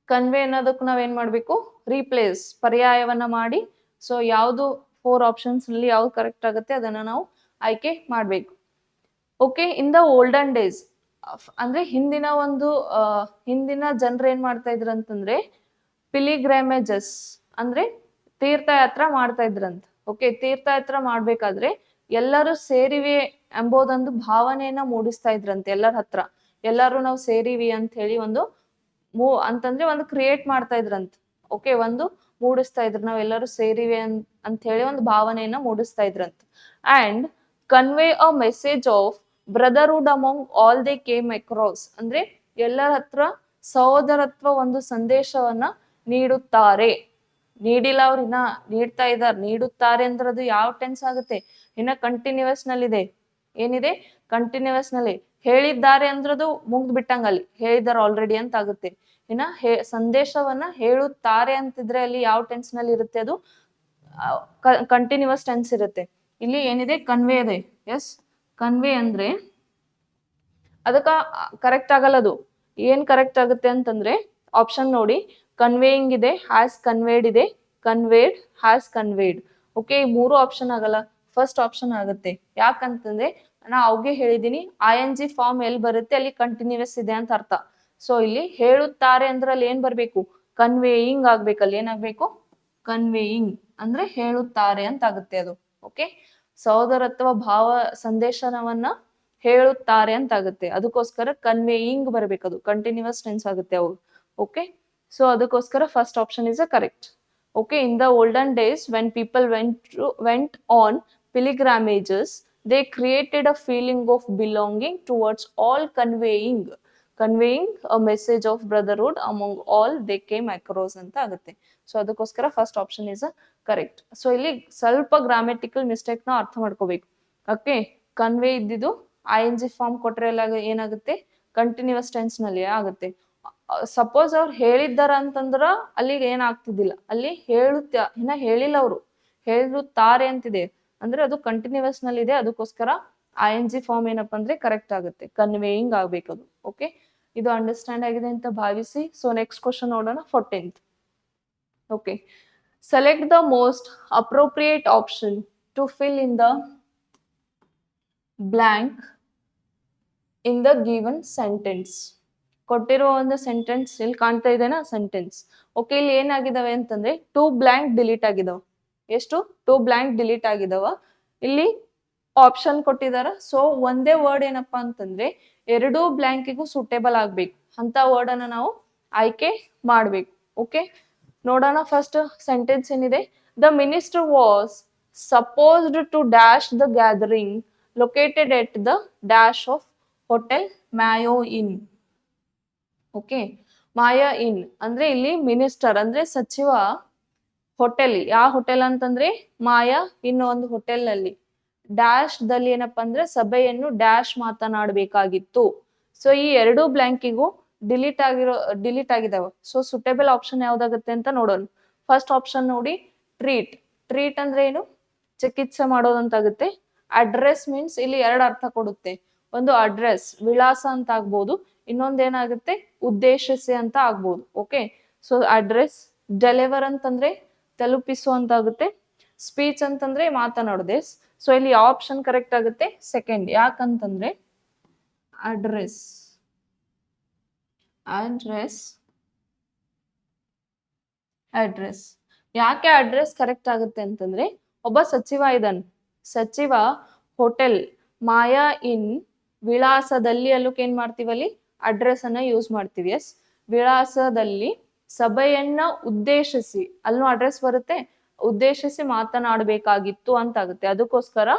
convey ಅನ್ನೋದಕ್ಕೆ ನಾವೇನ್ ಮಾಡ್ಬೇಕು, replace, ಪರ್ಯಾಯವನ್ನ ಮಾಡಿ. So ಯಾವ್ದು 4 options ನಲ್ಲಿ ಯಾವ್ದು correct ಆಗುತ್ತೆ ಅದನ್ನ ನಾವು ಆಯ್ಕೆ ಮಾಡ್ಬೇಕು. Okay, in the olden days ಅಂದ್ರೆ ಹಿಂದಿನ ಒಂದು ಹಿಂದಿನ ಜನರು ಏನ್ ಮಾಡ್ತಾ ಇದ್ರು ಅಂತಂದ್ರೆ ಪಿಲಿಗ್ರಾಮೇಜಸ್ ಅಂದ್ರೆ ತೀರ್ಥಯಾತ್ರ ಮಾಡ್ತಾ ಇದ್ರಂತ. ಓಕೆ, ತೀರ್ಥಯಾತ್ರ ಮಾಡ್ಬೇಕಾದ್ರೆ ಎಲ್ಲರೂ ಸೇರಿವೆ ಎಂಬುದೊಂದು ಭಾವನೆಯನ್ನ ಮೂಡಿಸ್ತಾ ಇದ್ರಂತೆ ಎಲ್ಲರ ಹತ್ರ. ಎಲ್ಲರೂ ನಾವು ಸೇರಿವಿ ಅಂತ ಹೇಳಿ ಒಂದು ಅಂತಂದ್ರೆ ಒಂದು ಕ್ರಿಯೇಟ್ ಮಾಡ್ತಾ ಇದ್ರಂತ. ಓಕೆ, ಒಂದು ಮೂಡಿಸ್ತಾ ಇದ್ರು, ನಾವ್ ಎಲ್ಲರೂ ಸೇರಿವೆ ಅಂತ ಹೇಳಿ ಒಂದು ಭಾವನೆಯನ್ನ ಮೂಡಿಸ್ತಾ ಇದ್ರಂತ. And convey a message of brotherhood among all they came across ಅಂದ್ರೆ ಎಲ್ಲರ ಹತ್ರ ಸಹೋದರತ್ವ ಒಂದು ಸಂದೇಶವನ್ನ ನೀಡುತ್ತಾರೆ. ನೀಡಿಲ್ಲ, ಅವ್ರ ಇನ್ನ ನೀಡ್ತಾ ಇದಾರೆ. ನೀಡುತ್ತಾರೆ ಅಂದ್ರೆ ಅದು ಯಾವ ಟೆನ್ಸ್ ಆಗುತ್ತೆ, ಇನ್ನ ಕಂಟಿನ್ಯೂಸ್ ನಲ್ಲಿದೆ. ಏನಿದೆ, ಕಂಟಿನ್ಯೂಸ್ ನಲ್ಲಿ. ಹೇಳಿದ್ದಾರೆ ಅಂದ್ರದು ಮುಗ್ದ್ ಬಿಟ್ಟಂಗಲ್ಲಿ, ಹೇಳಿದಾರೆ ಆಲ್ರೆಡಿ ಅಂತ ಆಗುತ್ತೆ. ಇನ್ನ ಸಂದೇಶವನ್ನ ಹೇಳುತ್ತಾರೆ ಅಂತಿದ್ರೆ ಅಲ್ಲಿ ಯಾವ ಟೆನ್ಸ್ ನಲ್ಲಿ ಇರುತ್ತೆ, ಅದು ಕಂಟಿನ್ಯೂಸ್ ಟೆನ್ಸ್ ಇರುತ್ತೆ. ಇಲ್ಲಿ ಏನಿದೆ, ಕನ್ವೆ ಇದೆ. ಎಸ್, ಕನ್ವೆ ಅಂದ್ರೆ ಅದಕ್ಕ ಕರೆಕ್ಟ್ ಆಗಲ್ಲ. ಅದು ಏನ್ ಕರೆಕ್ಟ್ ಆಗುತ್ತೆ ಅಂತಂದ್ರೆ ಆಪ್ಷನ್ ನೋಡಿ, ಕನ್ವೇಯಿಂಗ್ ಇದೆ, ಹ್ಯಾಸ್ ಕನ್ವೇಡ್ ಇದೆ, ಕನ್ವೇಡ್, ಹ್ಯಾಸ್ ಕನ್ವೇಡ್. ಓಕೆ, ಈ 3 ಆಪ್ಷನ್ ಆಗಲ್ಲ, ಫಸ್ಟ್ ಆಪ್ಷನ್ ಆಗುತ್ತೆ. ಯಾಕಂತಂದ್ರೆ ನಾ ಅವ್ಗೆ ಹೇಳಿದೀನಿ ING ಫಾರ್ಮ್ ಎಲ್ಲಿ ಬರುತ್ತೆ ಅಲ್ಲಿ ಕಂಟಿನ್ಯೂಸ್ ಇದೆ ಅಂತ ಅರ್ಥ. ಸೊ ಇಲ್ಲಿ ಹೇಳುತ್ತಾರೆ ಅಂದ್ರೆ ಅಲ್ಲಿ ಏನ್ ಬರ್ಬೇಕು, ಕನ್ವೇಯಿಂಗ್ ಆಗ್ಬೇಕಲ್ಲಿ. ಏನಾಗ್ಬೇಕು, ಕನ್ವೇಯಿಂಗ್ ಅಂದ್ರೆ ಹೇಳುತ್ತಾರೆ ಅಂತ ಆಗುತ್ತೆ ಅದು. ಓಕೆ, ಸಹೋದರತ್ವ ಭಾವ ಸಂದೇಶನವನ್ನ ಹೇಳುತ್ತಾರೆ ಅಂತ ಆಗುತ್ತೆ, ಅದಕ್ಕೋಸ್ಕರ ಕನ್ವೇಯಿಂಗ್ ಬರ್ಬೇಕು, ಅದು ಕಂಟಿನ್ಯೂಸ್ ಟೆನ್ಸ್ ಆಗುತ್ತೆ ಅವು. ಓಕೆ, ಸೊ ಅದಕ್ಕೋಸ್ಕರ first option is a correct. Okay, in the olden days when people went on pilgrimages, they created a feeling of belonging towards all, conveying. Conveying a message of brotherhood among all they came across ಅಂತ ಆಗುತ್ತೆ. So ಅದಕ್ಕೋಸ್ಕರ first option is correct. So ಇಲ್ಲಿ ಸ್ವಲ್ಪ grammatical mistake ನ ಅರ್ಥ ಮಾಡ್ಕೋಬೇಕು. Okay, convey ಇದ್ದಿದ್ದು ING form ಕೊಟ್ರೆ ಎಲ್ಲ ಏನಾಗುತ್ತೆ, ಕಂಟಿನ್ಯೂಸ್ ಟೆನ್ಸ್ ನಲ್ಲಿ ಆಗುತ್ತೆ. ಸಪೋಸ್ ಅವ್ರು ಹೇಳಿದ್ದಾರ ಅಂತಂದ್ರ ಅಲ್ಲಿಗೆ ಏನಾಗ್ತಿದ್ದಿಲ್ಲ, ಅಲ್ಲಿ ಇನ್ನ ಹೇಳಿಲ್ಲ ಅವರು, ಹೇಳುತ್ತಾರೆ ಅಂತಿದೆ ಅಂದ್ರೆ ಅದು ಕಂಟಿನ್ಯೂಸ್ ನಲ್ಲಿ ಇದೆ. ಅದಕ್ಕೋಸ್ಕರ ING ಫಾರ್ಮ್ ಏನಪ್ಪಾ ಅಂದ್ರೆ ಕರೆಕ್ಟ್ ಆಗುತ್ತೆ, ಕನ್ವೇಯಿಂಗ್ ಆಗ್ಬೇಕದು. ಓಕೆ, ಇದು ಅಂಡರ್ಸ್ಟ್ಯಾಂಡ್ ಆಗಿದೆ ಅಂತ ಭಾವಿಸಿ. ಸೊ ನೆಕ್ಸ್ಟ್ ಕ್ವಶನ್ ನೋಡೋಣ, 14th. Okay, select the most appropriate option to fill in the blank in the given sentence. ಕೊಟ್ಟಿರುವ ಒಂದು ಸೆಂಟೆನ್ಸ್ ಇಲ್ಲಿ ಕಾಣ್ತಾ ಇದೆನಾ, ಸೆಂಟೆನ್ಸ್. ಓಕೆ, ಇಲ್ಲಿ ಏನಾಗಿದಾವೆ ಅಂತಂದ್ರೆ 2 ಬ್ಲಾಂಕ್ ಡಿಲೀಟ್ ಆಗಿದಾವ. ಎಷ್ಟು? 2 ಬ್ಲಾಂಕ್ ಡಿಲೀಟ್ ಆಗಿದಾವ. ಇಲ್ಲಿ ಆಪ್ಷನ್ ಕೊಟ್ಟಿದಾರ. ಸೊ ಒಂದೇ ವರ್ಡ್ ಏನಪ್ಪಾ ಅಂತಂದ್ರೆ 2 ಬ್ಲಾಂಕಿಗೂ ಸೂಟೇಬಲ್ ಆಗ್ಬೇಕು ಅಂತ ವರ್ಡ್ ಅನ್ನ ನಾವು ಆಯ್ಕೆ ಮಾಡ್ಬೇಕು. ಓಕೆ, ನೋಡೋಣ. ಫಸ್ಟ್ ಸೆಂಟೆನ್ಸ್ ಏನಿದೆ, the minister was supposed to dash the gathering located at the dash of hotel Mayo Inn. Okay, Mayo Inn ಅಂದ್ರೆ ಇಲ್ಲಿ ಮಿನಿಸ್ಟರ್ ಅಂದ್ರೆ ಸಚಿವ ಹೋಟೆಲ್. ಯಾವ ಹೋಟೆಲ್ ಅಂತಂದ್ರೆ ಮಾಯಾ ಇನ್ ಒಂದು ಹೋಟೆಲ್ ನಲ್ಲಿ ಡ್ಯಾಶ್ ದಲ್ಲಿ ಏನಪ್ಪಾ ಅಂದ್ರೆ ಸಭೆಯನ್ನು ಡ್ಯಾಶ್ ಮಾತನಾಡಬೇಕಾಗಿತ್ತು. ಸೊ ಈ 2 ಬ್ಲಾಂಕಿಗೂ ಡಿಲೀಟ್ ಆಗಿದಾವ. ಸೊ ಸುಟೇಬಲ್ ಆಪ್ಷನ್ ಯಾವ್ದಾಗುತ್ತೆ ಅಂತ ನೋಡೋಣ. ಫಸ್ಟ್ ಆಪ್ಷನ್ ನೋಡಿ, ಟ್ರೀಟ್. ಟ್ರೀಟ್ ಅಂದ್ರೆ ಏನು? ಚಿಕಿತ್ಸೆ ಮಾಡೋದಂತಾಗುತ್ತೆ. ಅಡ್ರೆಸ್ ಮೀನ್ಸ್ ಇಲ್ಲಿ 2 ಅರ್ಥ ಕೊಡುತ್ತೆ. ಒಂದು ಅಡ್ರೆಸ್ ವಿಳಾಸ ಅಂತ ಆಗ್ಬೋದು, ಇನ್ನೊಂದೇನಾಗುತ್ತೆ ಉದ್ದೇಶಿಸಿ ಅಂತ ಆಗ್ಬೋದು. Okay, so address. ಡೆಲಿವರ್ ಅಂತಂದ್ರೆ ತಲುಪಿಸುವಂತಾಗುತ್ತೆ. ಸ್ಪೀಚ್ ಅಂತಂದ್ರೆ ಮಾತನಾಡೋದೆ. ಸೊ ಇಲ್ಲಿ ಆಪ್ಷನ್ ಕರೆಕ್ಟ್ ಆಗುತ್ತೆ ಸೆಕೆಂಡ್. ಯಾಕಂತಂದ್ರೆ ಅಡ್ರೆಸ್ ಯಾಕೆ ಅಡ್ರೆಸ್ ಕರೆಕ್ಟ್ ಆಗುತ್ತೆ ಅಂತಂದ್ರೆ ಒಬ್ಬ ಸಚಿವ ಇದ್ದಾನೆ. ಸಚಿವ ಹೋಟೆಲ್ ಮಾಯಾ ಇನ್ ವಿಳಾಸದಲ್ಲಿ ಅಲ್ಲೋಕ್ ಏನ್ ಮಾಡ್ತೀವಲ್ಲಿ ಅಡ್ರೆಸ್ ಅನ್ನ ಯೂಸ್ ಮಾಡ್ತೀವಿ. ಎಸ್, ವಿಳಾಸದಲ್ಲಿ ಸಭೆಯನ್ನ ಉದ್ದೇಶಿಸಿ, ಅಲ್ಲೂ ಅಡ್ರೆಸ್ ಬರುತ್ತೆ, ಉದ್ದೇಶಿಸಿ ಮಾತನಾಡಬೇಕಾಗಿತ್ತು ಅಂತ ಆಗುತ್ತೆ. ಅದಕ್ಕೋಸ್ಕರ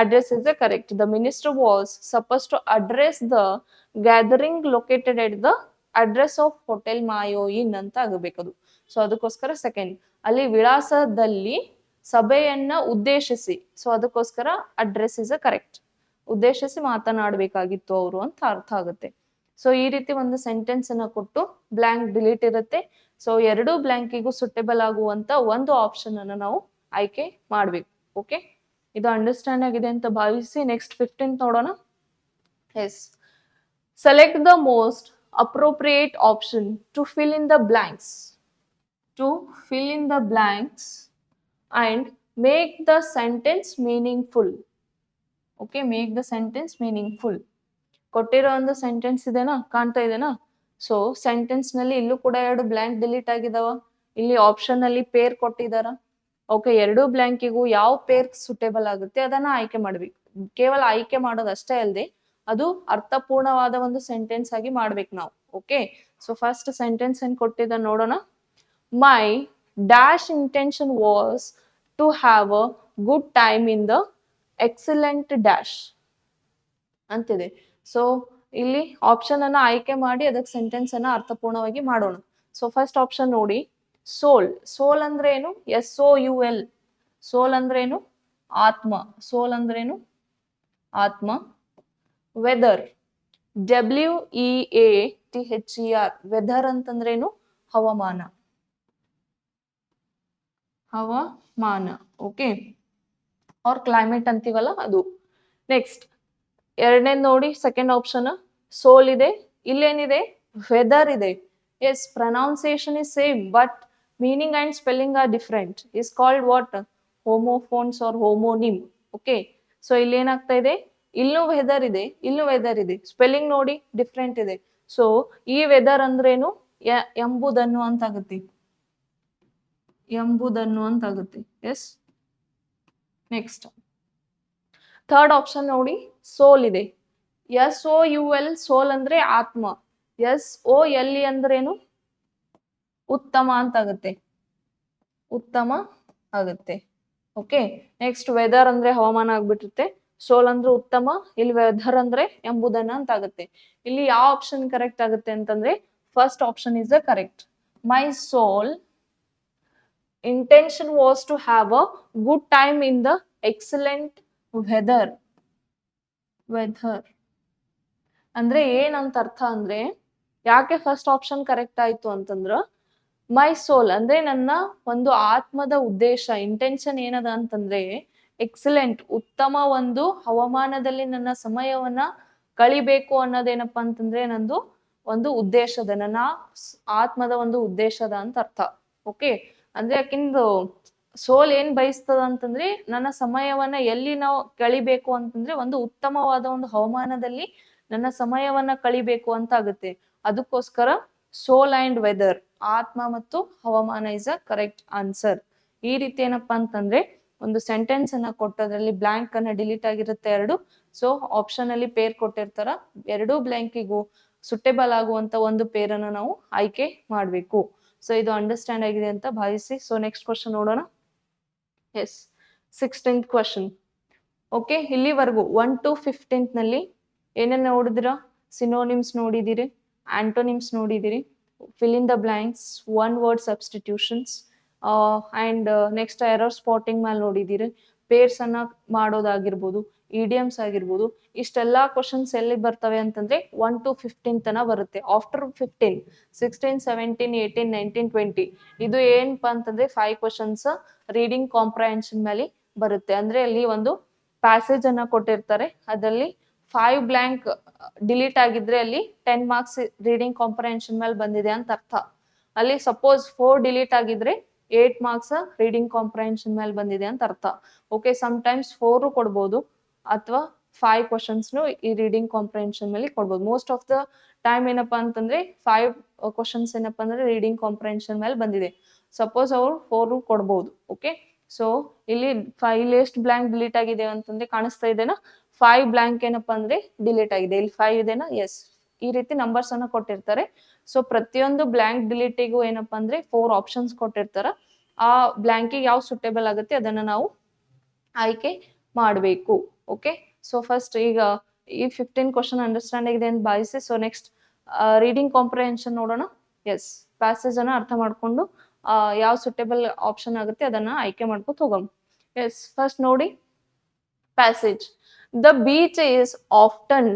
address is correct. The minister was suppose to address the gathering located at the address of hotel Mayo Inn ಅಂತ ಆಗಬೇಕದು. ಸೊ ಅದಕ್ಕೋಸ್ಕರ ಸೆಕೆಂಡ್. ಅಲ್ಲಿ ವಿಳಾಸದಲ್ಲಿ ಸಭೆಯನ್ನ ಉದ್ದೇಶಿಸಿ, ಸೊ ಅದಕ್ಕೋಸ್ಕರ ಅಡ್ರೆಸ್ ಇಸ್ ಕರೆಕ್ಟ್. ಉದ್ದೇಶಿಸಿ ಮಾತನಾಡಬೇಕಾಗಿತ್ತು ಅವರು ಅಂತ ಅರ್ಥ ಆಗುತ್ತೆ. ಸೊ ಈ ರೀತಿ ಒಂದು ಸೆಂಟೆನ್ಸ್ ಅನ್ನ ಕೊಟ್ಟು ಬ್ಲಾಂಕ್ ಡಿಲೀಟ್ ಇರುತ್ತೆ. ಸೊ 2 ಬ್ಲಾಂಕಿಗೂ ಸುಟೇಬಲ್ ಆಗುವಂತ ಒಂದು ಆಪ್ಷನ್ ಅನ್ನ ನಾವು ಆಯ್ಕೆ ಮಾಡ್ಬೇಕು. ಓಕೆ, ಇದು ಅಂಡರ್ಸ್ಟ್ಯಾಂಡ್ ಆಗಿದೆ ಅಂತ ಭಾವಿಸಿ. ನೆಕ್ಸ್ಟ್ 15th ನೋಡೋಣ. Yes, select the most appropriate option to fill in the blanks and make the sentence meaningful. Okay, make the sentence meaningful. ಕೊಟ್ಟಿರೋ ಒಂದು ಸೆಂಟೆನ್ಸ್ ಇದೆನಾ, ಕಾಣ್ತಾ ಇದೆನಾ? ಸೊ ಸೆಂಟೆನ್ಸ್ ನಲ್ಲಿ ಇಲ್ಲೂ ಕೂಡ 2 ಬ್ಲಾಂಕ್ ಡಿಲೀಟ್ ಆಗಿದಾವ. ಇಲ್ಲಿ ಆಪ್ಷನ್ ಅಲ್ಲಿ ಪೇರ್ ಕೊಟ್ಟಿದಾರ. ಓಕೆ, 2 ಬ್ಲಾಂಕಿಗೂ ಯಾವ ಪೇರ್ ಸುಟೇಬಲ್ ಆಗುತ್ತೆ ಅದನ್ನ ಆಯ್ಕೆ ಮಾಡ್ಬೇಕು. ಕೇವಲ ಆಯ್ಕೆ ಮಾಡೋದಷ್ಟೇ ಅಲ್ಲದೆ ಅದು ಅರ್ಥಪೂರ್ಣವಾದ ಒಂದು ಸೆಂಟೆನ್ಸ್ ಆಗಿ ಮಾಡ್ಬೇಕು ನಾವು. ಓಕೆ, ಸೊ ಫಸ್ಟ್ ಸೆಂಟೆನ್ಸ್ ಏನ್ ಕೊಟ್ಟಿದ್ದ ನೋಡೋಣ. My dash intention was to have a good time in the excellent dash ಅಂತಿದೆ. ಸೊ ಇಲ್ಲಿ ಆಪ್ಷನ್ ಅನ್ನ ಆಯ್ಕೆ ಮಾಡಿ ಅದಕ್ಕೆ ಸೆಂಟೆನ್ಸ್ ಅನ್ನ ಅರ್ಥಪೂರ್ಣವಾಗಿ ಮಾಡೋಣ. ಸೊ ಫಸ್ಟ್ ಆಪ್ಷನ್ ನೋಡಿ, ಸೋಲ್. ಸೋಲ್ ಅಂದ್ರೆ ಏನು? SOUL. ಸೋಲ್ ಅಂದ್ರೆ ಏನು? ಆತ್ಮ. ಸೋಲ್ ಅಂದ್ರೆ ಏನು? ಆತ್ಮ. Weather, WEATHER. ವೆದರ್ ಅಂತಂದ್ರೇನು? ಹವಾಮಾನ. ಓಕೆ, ಆರ್ ಕ್ಲೈಮೇಟ್ ಅಂತೀವಲ್ಲ ಅದು. ನೆಕ್ಸ್ಟ್ ಎರಡನೇದು ನೋಡಿ, ಸೆಕೆಂಡ್ ಆಪ್ಷನ್ ಸೋಲ್ ಇದೆ. ಇಲ್ಲೇನಿದೆ? ವೆದರ್ ಇದೆ. Yes, pronunciation is same but meaning and spelling are different. Is called what? Homophones or homonym. Okay, so ಇಲ್ಲಿ ಏನಾಗ್ತಾ ಇದೆ? ಇಲ್ಲೂ ವೆದರ್ ಇದೆ, ಇಲ್ಲೂ ವೆದರ್ ಇದೆ. ಸ್ಪೆಲ್ಲಿಂಗ್ ನೋಡಿ ಡಿಫ್ರೆಂಟ್ ಇದೆ. ಸೊ ಈ ವೆದರ್ ಅಂದ್ರೇನು? ಎಂಬುದನ್ನು ಅಂತ ಆಗುತ್ತೆ. ಎಸ್, ನೆಕ್ಸ್ಟ್ ಥರ್ಡ್ ಆಪ್ಷನ್ ನೋಡಿ, ಸೋಲ್ ಇದೆ. SOUL. ಸೋಲ್ ಅಂದ್ರೆ ಆತ್ಮ. SOLE ಅಂದ್ರೇನು? ಉತ್ತಮ ಅಂತ ಆಗುತ್ತೆ. ಓಕೆ, ನೆಕ್ಸ್ಟ್ ವೆದರ್ ಅಂದ್ರೆ ಹವಾಮಾನ ಆಗ್ಬಿಟ್ಟಿರುತ್ತೆ. ಸೋಲ್ ಅಂದ್ರೆ ಉತ್ತಮ, ಇಲ್ಲಿ ವೆದರ್ ಅಂದ್ರೆ ಎಂಬುದನ್ನ ಅಂತ ಆಗುತ್ತೆ. ಇಲ್ಲಿ ಯಾವ ಆಪ್ಷನ್ ಕರೆಕ್ಟ್ ಆಗುತ್ತೆ ಅಂತಂದ್ರೆ first option is the correct. My sole intention was to have a good time in the excellent weather. ಅಂದ್ರೆ ಏನಂತ ಅರ್ಥ ಅಂದ್ರೆ ಯಾಕೆ ಫಸ್ಟ್ ಆಪ್ಷನ್ ಕರೆಕ್ಟ್ ಆಯ್ತು ಅಂತಂದ್ರ ಮೈ ಸೋಲ್ ಅಂದ್ರೆ ನನ್ನ ಒಂದು ಆತ್ಮದ ಉದ್ದೇಶ, ಇಂಟೆನ್ಷನ್ ಏನದ ಅಂತಂದ್ರೆ ಎಕ್ಸಲೆಂಟ್, ಉತ್ತಮ ಒಂದು ಹವಾಮಾನದಲ್ಲಿ ನನ್ನ ಸಮಯವನ್ನ ಕಳಿಬೇಕು ಅನ್ನೋದೇನಪ್ಪಾ ಅಂತಂದ್ರೆ ನಂದು ಒಂದು ಉದ್ದೇಶದ, ನನ್ನ ಆತ್ಮದ ಒಂದು ಉದ್ದೇಶದ ಅಂತ ಅರ್ಥ. ಓಕೆ, ಅಂದ್ರೆ ಯಾಕಿಂದು ಸೋಲ್ ಏನ್ ಬಯಸ್ತದ ಅಂತಂದ್ರೆ ನನ್ನ ಸಮಯವನ್ನ ಎಲ್ಲಿ ನಾವು ಕಳಿಬೇಕು ಅಂತಂದ್ರೆ ಒಂದು ಉತ್ತಮವಾದ ಒಂದು ಹವಾಮಾನದಲ್ಲಿ ನನ್ನ ಸಮಯವನ್ನ ಕಳಿಬೇಕು ಅಂತ ಆಗುತ್ತೆ. ಅದಕ್ಕೋಸ್ಕರ ಸೋಲ್ ಅಂಡ್ ವೆದರ್, ಆತ್ಮ ಮತ್ತು ಹವಾಮಾನ ಇಸ್ ಅ ಕರೆಕ್ಟ್ ಆನ್ಸರ್. ಈ ರೀತಿ ಏನಪ್ಪಾ ಅಂತಂದ್ರೆ ಒಂದು ಸೆಂಟೆನ್ಸ್ ಅನ್ನ ಕೊಟ್ಟದ್ರಲ್ಲಿ ಬ್ಲಾಂಕ್ ಅನ್ನ ಡಿಲೀಟ್ ಆಗಿರುತ್ತೆ ಎರಡು. ಸೊ ಆಪ್ಷನ್ ಅಲ್ಲಿ ಪೇರ್ ಕೊಟ್ಟಿರ್ತಾರ, ಎರಡೂ ಬ್ಲಾಂಕಿಗೂ ಸುಟೇಬಲ್ ಆಗುವಂತ ಒಂದು ಪೇರನ್ನು ನಾವು ಆಯ್ಕೆ ಮಾಡಬೇಕು. ಸೊ ಇದು ಅಂಡರ್ಸ್ಟ್ಯಾಂಡ್ ಆಗಿದೆ ಅಂತ ಭಾವಿಸಿ. ಸೊ ನೆಕ್ಸ್ಟ್ ಕ್ವಶನ್ ನೋಡೋಣ. ಎಸ್, 16th ಕ್ವಶನ್. ಓಕೆ, ಇಲ್ಲಿವರೆಗೂ 1 to 15th ನಲ್ಲಿ ಏನೇನು ನೋಡಿದಿರ? ಸಿನೋನಿಮ್ಸ್ ನೋಡಿದಿರಿ, ಆಂಟೋನಿಮ್ಸ್ ನೋಡಿದಿರಿ, fill in the blanks, one word substitutions and next error spotting ಮೇಲೆ ನೋಡಿದಿರಿ, ಪೇರ್ಸ್ ಅನ್ನ ಮಾಡೋದಾಗಿರ್ಬೋದು, ಇಡಿಯಮ್ಸ್ ಆಗಿರ್ಬೋದು. ಇಷ್ಟೆಲ್ಲಾ ಕ್ವಶನ್ಸ್ ಎಲ್ಲಿ ಬರ್ತವೆ ಅಂತಂದ್ರೆ 1 to 15 ತನ ಬರುತ್ತೆ. ಆಫ್ಟರ್ 15 16 17 18 19 20 ಇದು ಏನಪ್ಪಾ ಅಂತಂದ್ರೆ 5 ಕ್ವಶನ್ಸ್ ರೀಡಿಂಗ್ ಕಾಂಪ್ರಹೆನ್ಷನ್ ಮೇಲೆ ಬರುತ್ತೆ. ಅಂದ್ರೆ ಅಲ್ಲಿ ಒಂದು ಪ್ಯಾಸೇಜ್ ಅನ್ನ ಕೊಟ್ಟಿರ್ತಾರೆ, ಅದರಲ್ಲಿ 5 ಬ್ಲಾಂಕ್ ಡಿಲೀಟ್ ಆಗಿದ್ರೆ ಅಲ್ಲಿ 10 ಮಾರ್ಕ್ಸ್ ರೀಡಿಂಗ್ ಕಾಂಪ್ರಹೆನ್ಷನ್ ಮೇಲೆ ಬಂದಿದೆ ಅಂತ ಅರ್ಥ. ಅಲ್ಲಿ ಸಪೋಸ್ 4 ಡಿಲೀಟ್ ಆಗಿದ್ರೆ 8 ಮಾರ್ಕ್ಸ್ ರೀಡಿಂಗ್ ಕಾಂಪ್ರಹೆನ್ಷನ್ ಮೇಲೆ ಬಂದಿದೆ ಅಂತ ಅರ್ಥ. ಓಕೆ, ಸಮ್ ಟೈಮ್ಸ್ 4 ಕೊಡ್ಬೋದು ಅಥವಾ 5 ಕ್ವಶನ್ಸ್ ಈ ರೀಡಿಂಗ್ ಕಾಂಪ್ರಹೆನ್ಷನ್ ಮೇಲೆ ಕೊಡ್ಬೋದು. ಮೋಸ್ಟ್ ಆಫ್ ದ ಟೈಮ್ ಏನಪ್ಪಾ ಅಂತಂದ್ರೆ 5 ಕ್ವಶನ್ಸ್ ಏನಪ್ಪಾ ಅಂದ್ರೆ ರೀಡಿಂಗ್ ಕಾಂಪ್ರಹೆನ್ಷನ್ ಮೇಲೆ ಬಂದಿದೆ. ಸಪೋಸ್ ಅವ್ರು 4 ಕೊಡ್ಬೋದು. ಓಕೆ, ಸೊ ಇಲ್ಲಿ 5 ಎಷ್ಟು ಬ್ಲಾಂಕ್ ಡಿಲೀಟ್ ಆಗಿದೆ ಅಂತಂದ್ರೆ ಕಾಣಿಸ್ತಾ ಇದೆನಾ? 5 ಬ್ಲಾಂಕ್ ಏನಪ್ಪಾ ಅಂದ್ರೆ ಡಿಲೀಟ್ ಆಗಿದೆ. ಇಲ್ಲಿ 5 ಇದೆನಾ? ಎಸ್. ಈ ರೀತಿ ನಂಬರ್ಸ್ ಅನ್ನ ಕೊಟ್ಟಿರ್ತಾರೆ. ಸೊ ಪ್ರತಿಯೊಂದು ಬ್ಲಾಂಕ್ ಡಿಲೀಟಿಗೂ ಏನಪ್ಪಾ ಅಂದ್ರೆ 4 ಆಪ್ಷನ್ಸ್ ಕೊಟ್ಟಿರ್ತಾರ. ಆ ಬ್ಲಾಂಕಿಗೆ ಯಾವ ಸುಟೇಬಲ್ ಆಗುತ್ತೆ ಅದನ್ನ ನಾವು ಆಯ್ಕೆ ಮಾಡಬೇಕು. ಓಕೆ, ಸೊ ಫಸ್ಟ್ ಈಗ ಈ 15 ಕ್ವಶನ್ ಅಂಡರ್ಸ್ಟ್ಯಾಂಡ್ ಆಗಿದೆ ಅಂತ ಭಾವಿಸಿ. ಸೊ ನೆಕ್ಸ್ಟ್ ರೀಡಿಂಗ್ ಕಾಂಪ್ರಹೆನ್ಷನ್ ನೋಡೋಣ. ಎಸ್, ಪ್ಯಾಸೇಜ್ ಅನ್ನ ಅರ್ಥ ಮಾಡ್ಕೊಂಡು ಯಾವ ಸುಟೇಬಲ್ ಆಪ್ಷನ್ ಆಗುತ್ತೆ ಅದನ್ನ ಆಯ್ಕೆ ಮಾಡ್ಕೊತ ಹೋಗೋಣ. ಎಸ್, ಫಸ್ಟ್ ನೋಡಿ passage. The beach is often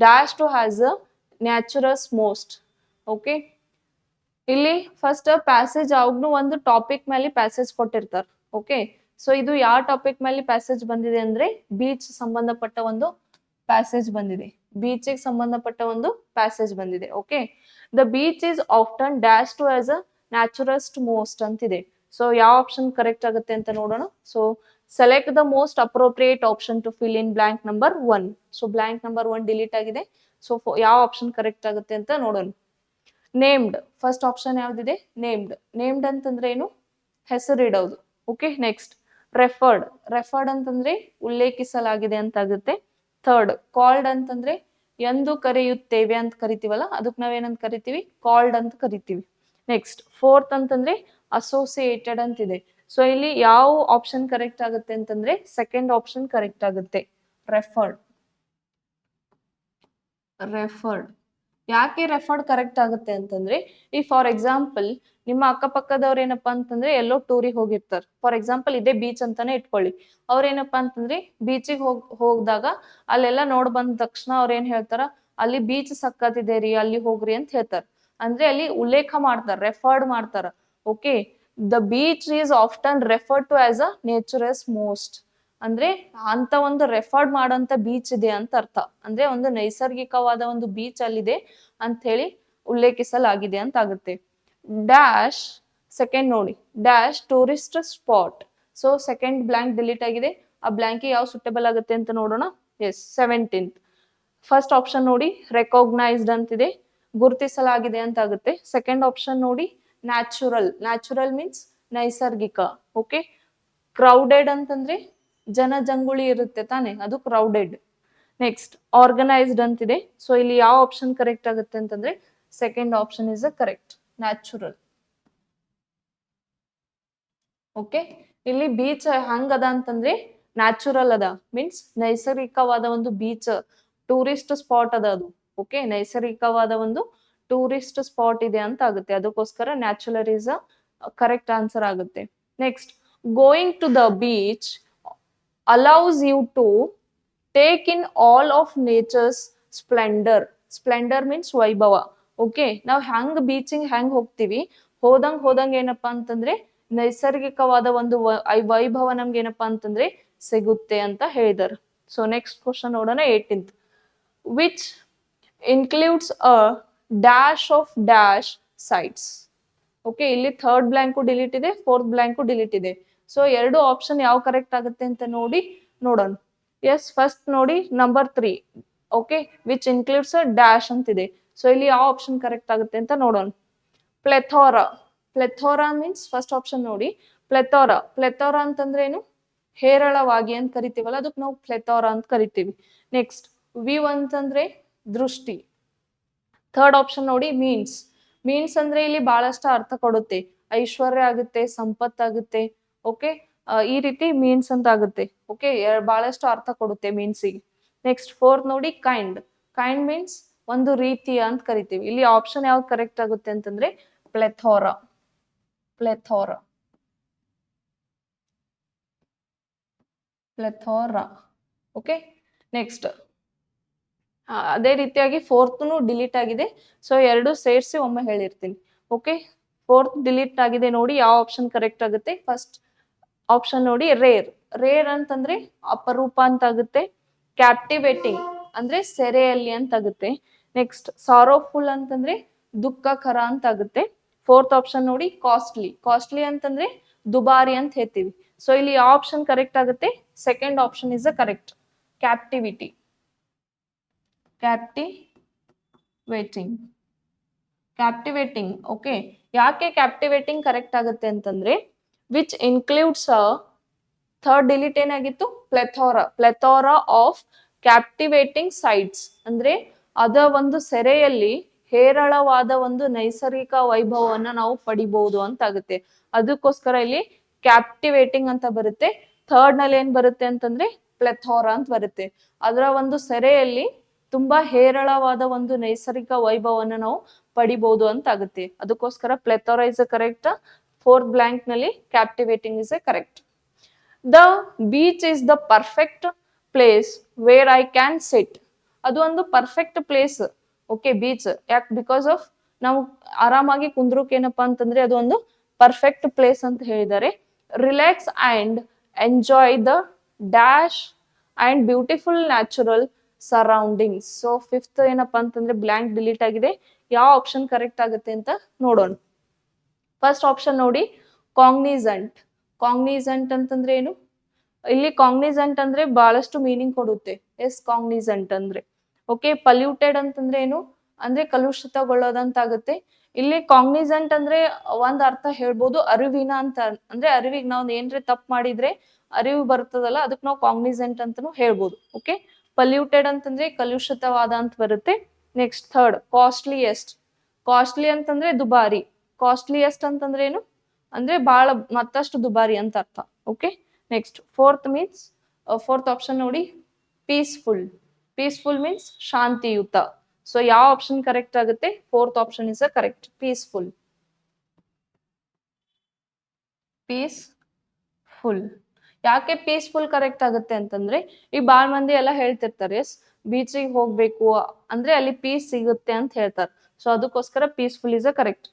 dash to has a nature's most. Okay, ಇಲ್ಲಿ ಫಸ್ಟ್ ಪ್ಯಾಸೇಜ್ ಯಾವಾಗ್ಲೂ ಒಂದು ಟಾಪಿಕ್ ಮೇಲೆ ಪ್ಯಾಸೇಜ್ ಕೊಟ್ಟಿರ್ತಾರೆ. ಓಕೆ, ಸೊ ಇದು ಯಾವ ಟಾಪಿಕ್ ಮೇಲೆ ಪ್ಯಾಸೇಜ್ ಬಂದಿದೆ ಅಂದ್ರೆ ಬೀಚ್ ಸಂಬಂಧಪಟ್ಟ ಒಂದು ಪ್ಯಾಸೇಜ್ ಬಂದಿದೆ. ಬೀಚಿಗೆ ಸಂಬಂಧಪಟ್ಟ ಒಂದು ಪ್ಯಾಸೇಜ್ ಬಂದಿದೆ. Okay, the beach is often dash to as a nature's most ಅಂತಿದೆ. ಸೊ ಯಾವ ಆಪ್ಷನ್ ಕರೆಕ್ಟ್ ಆಗುತ್ತೆ ಅಂತ ನೋಡೋಣ. So select the most appropriate option to fill in blank number 1. So blank number 1 delete ಆಗಿದೆ. ಸೊ ಯಾವ option correct ಆಗುತ್ತೆ ಅಂತ ನೋಡೋಣ. ನೇಮ್ಡ್, ಫಸ್ಟ್ ಆಪ್ಷನ್ ಯಾವ್ದಿದೆ? ನೇಮ್ಡ್. ನೇಮ್ಡ್ ಅಂತಂದ್ರೆ ಏನು? ಹೆಸರು ಇಡೋದು. Okay, next referred. ರೆಫರ್ಡ್ ಅಂತಂದ್ರೆ ಉಲ್ಲೇಖಿಸಲಾಗಿದೆ ಅಂತ ಆಗುತ್ತೆ. ಥರ್ಡ್ ಕಾಲ್ಡ್ ಅಂತಂದ್ರೆ ಎಂದು ಕರೆಯುತ್ತೇವೆ ಅಂತ ಕರಿತೀವಲ್ಲ, ಅದಕ್ಕೆ ನಾವೇನಂತ ಕರಿತೀವಿ? ಕಾಲ್ಡ್ ಅಂತ ಕರಿತೀವಿ. ನೆಕ್ಸ್ಟ್ ಫೋರ್ತ್ ಅಂತಂದ್ರೆ ಅಸೋಸಿಯೇಟೆಡ್ ಅಂತಿದೆ. ಸೊ ಇಲ್ಲಿ ಯಾವ ಆಪ್ಷನ್ ಕರೆಕ್ಟ್ ಆಗುತ್ತೆ ಅಂತಂದ್ರೆ ಸೆಕೆಂಡ್ ಆಪ್ಷನ್ ಕರೆಕ್ಟ್ ಆಗುತ್ತೆ, ರೆಫರ್ಡ್. ಯಾಕೆ ರೆಫರ್ಡ್ ಕರೆಕ್ಟ್ ಆಗುತ್ತೆ ಅಂತಂದ್ರೆ ಈ ಫಾರ್ ಎಕ್ಸಾಂಪಲ್ ನಿಮ್ಮ ಅಕ್ಕಪಕ್ಕದವ್ರು ಏನಪ್ಪಾ ಅಂತಂದ್ರೆ ಎಲ್ಲೋ ಟೂರಿಗೆ ಹೋಗಿರ್ತಾರೆ. ಫಾರ್ ಎಕ್ಸಾಂಪಲ್ ಇದೇ ಬೀಚ್ ಅಂತಾನೆ ಇಟ್ಕೊಳ್ಳಿ. ಅವ್ರೇನಪ್ಪಾ ಅಂತಂದ್ರೆ ಬೀಚಿಗೆ ಹೋಗ್ದಾಗ ಅಲ್ಲೆಲ್ಲ ನೋಡ್ ಬಂದ ತಕ್ಷಣ ಅವ್ರ ಏನ್ ಹೇಳ್ತಾರ? ಅಲ್ಲಿ ಬೀಚ್ ಸಕ್ಕತ್ತಿದೆ ರೀ, ಅಲ್ಲಿ ಹೋಗ್ರಿ ಅಂತ ಹೇಳ್ತಾರ. ಅಂದ್ರೆ ಅಲ್ಲಿ ಉಲ್ಲೇಖ ಮಾಡ್ತಾರ, ರೆಫರ್ಡ್ ಮಾಡ್ತಾರ. Okay, the beach is often referred to as a nature's most. ಅಂದ್ರೆ ಅಂತ ಒಂದು ರೆಫರ್ಡ್ ಮಾಡೋಂತ ಬೀಚ್ ಇದೆ ಅಂತ ಅರ್ಥ. ಅಂದ್ರೆ ಒಂದು ನೈಸರ್ಗಿಕವಾದ ಒಂದು ಬೀಚ್ ಅಲ್ಲಿದೆ ಅಂತ ಹೇಳಿ ಉಲ್ಲೇಖಿಸಲಾಗಿದೆ ಅಂತ ಆಗುತ್ತೆ. ಡ್ಯಾಶ್ ಸೆಕೆಂಡ್ ನೋಡಿ, dash tourist spot. So second blank delete ಆಗಿದೆ. ಆ ಬ್ಲಾಂಕ್ ಯಾವ ಸುಟೇಬಲ್ ಆಗುತ್ತೆ ಅಂತ ನೋಡೋಣ. Yes, 17th. ಫಸ್ಟ್ ಆಪ್ಷನ್ ನೋಡಿ ರೆಕಾಗ್ನೈಸ್ಡ್ ಅಂತಿದೆ, ಗುರುತಿಸಲಾಗಿದೆ ಅಂತ ಆಗುತ್ತೆ. ಸೆಕೆಂಡ್ ಆಪ್ಷನ್ ನೋಡಿ ನ್ಯಾಚುರಲ್. ನ್ಯಾಚುರಲ್ ಮೀನ್ಸ್ ನೈಸರ್ಗಿಕ. ಓಕೆ, ಕ್ರೌಡೆಡ್ ಅಂತಂದ್ರೆ ಜನಜಂಗುಳಿ ಇರುತ್ತೆ ತಾನೆ, ಅದು ಕ್ರೌಡೆಡ್. ನೆಕ್ಸ್ಟ್ ಆರ್ಗನೈಸ್ಡ್ ಅಂತಿದೆ. ಸೊ ಇಲ್ಲಿ ಯಾವ ಆಪ್ಷನ್ ಕರೆಕ್ಟ್ ಆಗುತ್ತೆ ಅಂತಂದ್ರೆ second option is a correct, natural. Okay, ಇಲ್ಲಿ ಬೀಚ್ ಹಂಗದ ಅಂತಂದ್ರೆ ನ್ಯಾಚುರಲ್ ಅದ ಮೀನ್ಸ್ ನೈಸರ್ಗಿಕವಾದ ಒಂದು ಬೀಚ್ ಟೂರಿಸ್ಟ್ ಸ್ಪಾಟ್ ಅದ ಅದು. ಓಕೆ, ನೈಸರ್ಗಿಕವಾದ ಒಂದು ಟೂರಿಸ್ಟ್ ಸ್ಪಾಟ್ ಇದೆ ಅಂತ ಆಗುತ್ತೆ. ಅದಕ್ಕೋಸ್ಕರ natural is a correct answer ಆಗುತ್ತೆ. Next, going to the beach allows you to take in all of nature's splendour. Splendour means ವೈಭವ. ಓಕೆ, ನಾವು ಹೆಂಗ್ ಬೀಚಿಂಗ್ ಹೆಂಗ್ ಹೋಗ್ತೀವಿ, ಹೋದಂಗ್ ಏನಪ್ಪಾ ಅಂತಂದ್ರೆ ನೈಸರ್ಗಿಕವಾದ ಒಂದು ವೈಭವ ನಮ್ಗೆ ಏನಪ್ಪಾ ಅಂತಂದ್ರೆ ಸಿಗುತ್ತೆ ಅಂತ ಹೇಳಿದಾರೆ. ಸೊ ನೆಕ್ಸ್ಟ್ ಕ್ವಶನ್ ನೋಡೋಣ, 18th. Which includes a dash of dash sites. Okay, ಇಲ್ಲಿ ಥರ್ಡ್ ಬ್ಲಾಂಕು ಡಿಲೀಟ್ ಇದೆ, ಫೋರ್ತ್ ಬ್ಲಾಂಕು ಡಿಲೀಟ್ ಇದೆ. ಸೊ ಎರಡು ಆಪ್ಷನ್ ಯಾವ ಕರೆಕ್ಟ್ ಆಗುತ್ತೆ ಅಂತ ನೋಡೋಣ. ಎಸ್, ಫಸ್ಟ್ ನೋಡಿ number 3. Okay, which includes a dash ಅಂತಿದೆ. ಸೊ ಇಲ್ಲಿ ಯಾವ ಆಪ್ಷನ್ ಕರೆಕ್ಟ್ ಆಗುತ್ತೆ ಅಂತ ನೋಡೋಣ. Plethora. Plethora means first option ನೋಡಿ, ಪ್ಲೆಥೋರಾ ಅಂತಂದ್ರೆ ಏನು, ಹೇರಳವಾಗಿ ಅಂತ ಕರಿತೀವಲ್ಲ, ಅದಕ್ಕೆ ನಾವು ಪ್ಲೆಥೋರಾ ಅಂತ ಕರಿತೀವಿ. ನೆಕ್ಸ್ಟ್, ವ್ಯೂ ಅಂತಂದ್ರೆ ದೃಷ್ಟಿ. ಥರ್ಡ್ ಆಪ್ಷನ್ ನೋಡಿ, ಮೀನ್ಸ್ ಅಂದ್ರೆ ಇಲ್ಲಿ ಬಹಳಷ್ಟು ಅರ್ಥ ಕೊಡುತ್ತೆ, ಐಶ್ವರ್ಯ ಆಗುತ್ತೆ, ಸಂಪತ್ತಾಗುತ್ತೆ. ಓಕೆ, ಈ ರೀತಿ ಮೀನ್ಸ್ ಅಂತ ಆಗುತ್ತೆ. ಓಕೆ, ಬಹಳಷ್ಟು ಅರ್ಥ ಕೊಡುತ್ತೆ ಮೀನ್ಸಿಗೆ. ನೆಕ್ಸ್ಟ್, ಫೋರ್ತ್ ನೋಡಿ, ಕೈಂಡ್ ಮೀನ್ಸ್ ಒಂದು ರೀತಿಯ ಅಂತ ಕರಿತೀವಿ. ಇಲ್ಲಿ ಆಪ್ಷನ್ ಯಾವ್ದು ಕರೆಕ್ಟ್ ಆಗುತ್ತೆ ಅಂತಂದ್ರೆ ಪ್ಲೆಥೋರಾ. ಓಕೆ, ನೆಕ್ಸ್ಟ್ ಅದೇ ರೀತಿಯಾಗಿ ಫೋರ್ತ್ನು ಡಿಲೀಟ್ ಆಗಿದೆ. ಸೊ ಎರಡು ಸೇರಿಸಿ ಒಮ್ಮೆ ಹೇಳಿರ್ತೀನಿ. ಓಕೆ, ಫೋರ್ತ್ ಡಿಲೀಟ್ ಆಗಿದೆ ನೋಡಿ, ಯಾವ ಆಪ್ಷನ್ ಕರೆಕ್ಟ್ ಆಗುತ್ತೆ. ಫಸ್ಟ್ ಆಪ್ಷನ್ ನೋಡಿ, ರೇರ್ ಅಂತಂದ್ರೆ ಅಪರೂಪ ಅಂತ ಆಗುತ್ತೆ. ಕ್ಯಾಪ್ಟಿವೇಟಿಂಗ್ ಅಂದ್ರೆ ಸೆರೆಯಲ್ಲಿ ಅಂತ ಆಗುತ್ತೆ. ನೆಕ್ಸ್ಟ್, ಸಾರೋಫುಲ್ ಅಂತಂದ್ರೆ ದುಃಖಕರ ಅಂತ ಆಗುತ್ತೆ. ಫೋರ್ತ್ ಆಪ್ಷನ್ ನೋಡಿ, ಕಾಸ್ಟ್ಲಿ ಅಂತಂದ್ರೆ ದುಬಾರಿ ಅಂತ ಹೇಳ್ತೀವಿ. ಸೊ ಇಲ್ಲಿ ಯಾವ ಆಪ್ಷನ್ ಕರೆಕ್ಟ್ ಆಗುತ್ತೆ, second option is a correct, captivating. Okay, ಯಾಕೆ ಕ್ಯಾಪ್ಟಿವೇಟಿಂಗ್ ಕರೆಕ್ಟ್ ಆಗುತ್ತೆ ಅಂತಂದ್ರೆ which includes a third delete ಏನಾಗಿತ್ತು, ಪ್ಲೆಥೋರಾ ಆಫ್ ಕ್ಯಾಪ್ಟಿವೇಟಿಂಗ್ ಸೈಟ್ಸ್ ಅಂದ್ರೆ ಅದ ಒಂದು ಸೆರೆಯಲ್ಲಿ ಹೇರಳವಾದ ಒಂದು ನೈಸರ್ಗಿಕ ವೈಭವವನ್ನ ನಾವು ಪಡಿಬಹುದು ಅಂತ ಆಗುತ್ತೆ. ಅದಕ್ಕೋಸ್ಕರ ಇಲ್ಲಿ ಕ್ಯಾಪ್ಟಿವೇಟಿಂಗ್ ಅಂತ ಬರುತ್ತೆ. ಥರ್ಡ್ ನಲ್ಲಿ ಏನ್ ಬರುತ್ತೆ ಅಂತಂದ್ರೆ ಪ್ಲೆಥೋರಾ ಅಂತ ಬರುತ್ತೆ. ಅದರ ಒಂದು ಸೆರೆಯಲ್ಲಿ ತುಂಬಾ ಹೇರಳವಾದ ಒಂದು ನೈಸರ್ಗಿಕ ವೈಭವವನ್ನ ನಾವು ಪಡಿಬಹುದು ಅಂತ ಆಗುತ್ತೆ. ಅದಕ್ಕೋಸ್ಕರ plethora is a correct. Fourth blank ನಲ್ಲಿ captivating is a correct. The beach is the perfect place where I can sit. ಅದು ಒಂದು ಪರ್ಫೆಕ್ಟ್ ಪ್ಲೇಸ್. ಓಕೆ, ಬೀಚ್ ಯಾಕೆ, ಬಿಕಾಸ್ ಆಫ್ ನಾವು ಆರಾಮಾಗಿ ಕುಂದ್ರಕ್ ಏನಪ್ಪಾ ಅಂತಂದ್ರೆ ಅದು ಒಂದು ಪರ್ಫೆಕ್ಟ್ ಪ್ಲೇಸ್ ಅಂತ ಹೇಳಿದ್ದಾರೆ. Relax and enjoy the dash and beautiful natural surroundings. So fifth ಏನಪ್ಪಾ ಅಂತಂದ್ರೆ ಬ್ಲಾಂಕ್ ಡಿಲೀಟ್ ಆಗಿದೆ. ಯಾವ ಆಪ್ಷನ್ ಕರೆಕ್ಟ್ ಆಗುತ್ತೆ ಅಂತ ನೋಡೋಣ. ಫಸ್ಟ್ ಆಪ್ಷನ್ ನೋಡಿ, ಕಾಗ್ನಿಸೆಂಟ್ ಅಂತಂದ್ರೆ ಏನು, ಇಲ್ಲಿ ಕಾಗ್ನಿಸೆಂಟ್ ಅಂದ್ರೆ ಬಹಳಷ್ಟು ಮೀನಿಂಗ್ ಕೊಡುತ್ತೆ. ಕಾಗ್ನಿಸೆಂಟ್ ಅಂದ್ರೆ ಓಕೆ. ಪಲ್ಯೂಟೆಡ್ ಅಂತಂದ್ರೆ ಏನು ಅಂದ್ರೆ ಕಲುಷಿತಗೊಳ್ಳೋದಂತ ಆಗುತ್ತೆ. ಇಲ್ಲಿ ಕಾಗ್ನಿಸೆಂಟ್ ಅಂದ್ರೆ ಒಂದ್ ಅರ್ಥ ಹೇಳ್ಬೋದು ಅರಿವಿನ ಅಂತ, ಅಂದ್ರೆ ಅರಿವಿಗೆ ನಾವು ಏನ್ರೆ ತಪ್ಪು ಮಾಡಿದ್ರೆ ಅರಿವು ಬರ್ತದಲ್ಲ, ಅದಕ್ಕೆ ನಾವು ಕಾಗ್ನಿಸೆಂಟ್ ಅಂತಾನು ಹೇಳ್ಬೋದು. ಓಕೆ, ಪಲ್ಯೂಟೆಡ್ ಅಂತಂದ್ರೆ ಕಲುಷಿತವಾದ ಅಂತ ಬರುತ್ತೆ. ನೆಕ್ಸ್ಟ್ ಥರ್ಡ್, ಕಾಸ್ಟ್ಲಿ ಅಂತಂದ್ರೆ ದುಬಾರಿ. ಕಾಸ್ಟ್ಲಿಯೆಸ್ಟ್ ಅಂತಂದ್ರೆ ಏನು ಅಂದ್ರೆ ಬಹಳ ಮತ್ತಷ್ಟು ದುಬಾರಿ ಅಂತ ಅರ್ಥ. ಓಕೆ, ನೆಕ್ಸ್ಟ್ ಫೋರ್ತ್ ಆಪ್ಷನ್ ನೋಡಿ, ಪೀಸ್ಫುಲ್ ಮೀನ್ಸ್ ಶಾಂತಿಯುತ. ಸೊ ಯಾವ ಆಪ್ಷನ್ ಕರೆಕ್ಟ್ ಆಗುತ್ತೆ, fourth option is a correct, peaceful. ಯಾಕೆ ಪೀಸ್ಫುಲ್ ಕರೆಕ್ಟ್ ಆಗುತ್ತೆ ಅಂತಂದ್ರೆ ಈ ಬಾಳ್ ಮಂದಿ ಎಲ್ಲ ಹೇಳ್ತಿರ್ತಾರೆ, ಎಸ್ ಬೀಚಿಗೆ ಹೋಗ್ಬೇಕು ಅಂದ್ರೆ ಅಲ್ಲಿ ಪೀಸ್ ಸಿಗುತ್ತೆ ಅಂತ ಹೇಳ್ತಾರೆ. ಸೊ ಅದಕ್ಕೋಸ್ಕರ peaceful is a correct.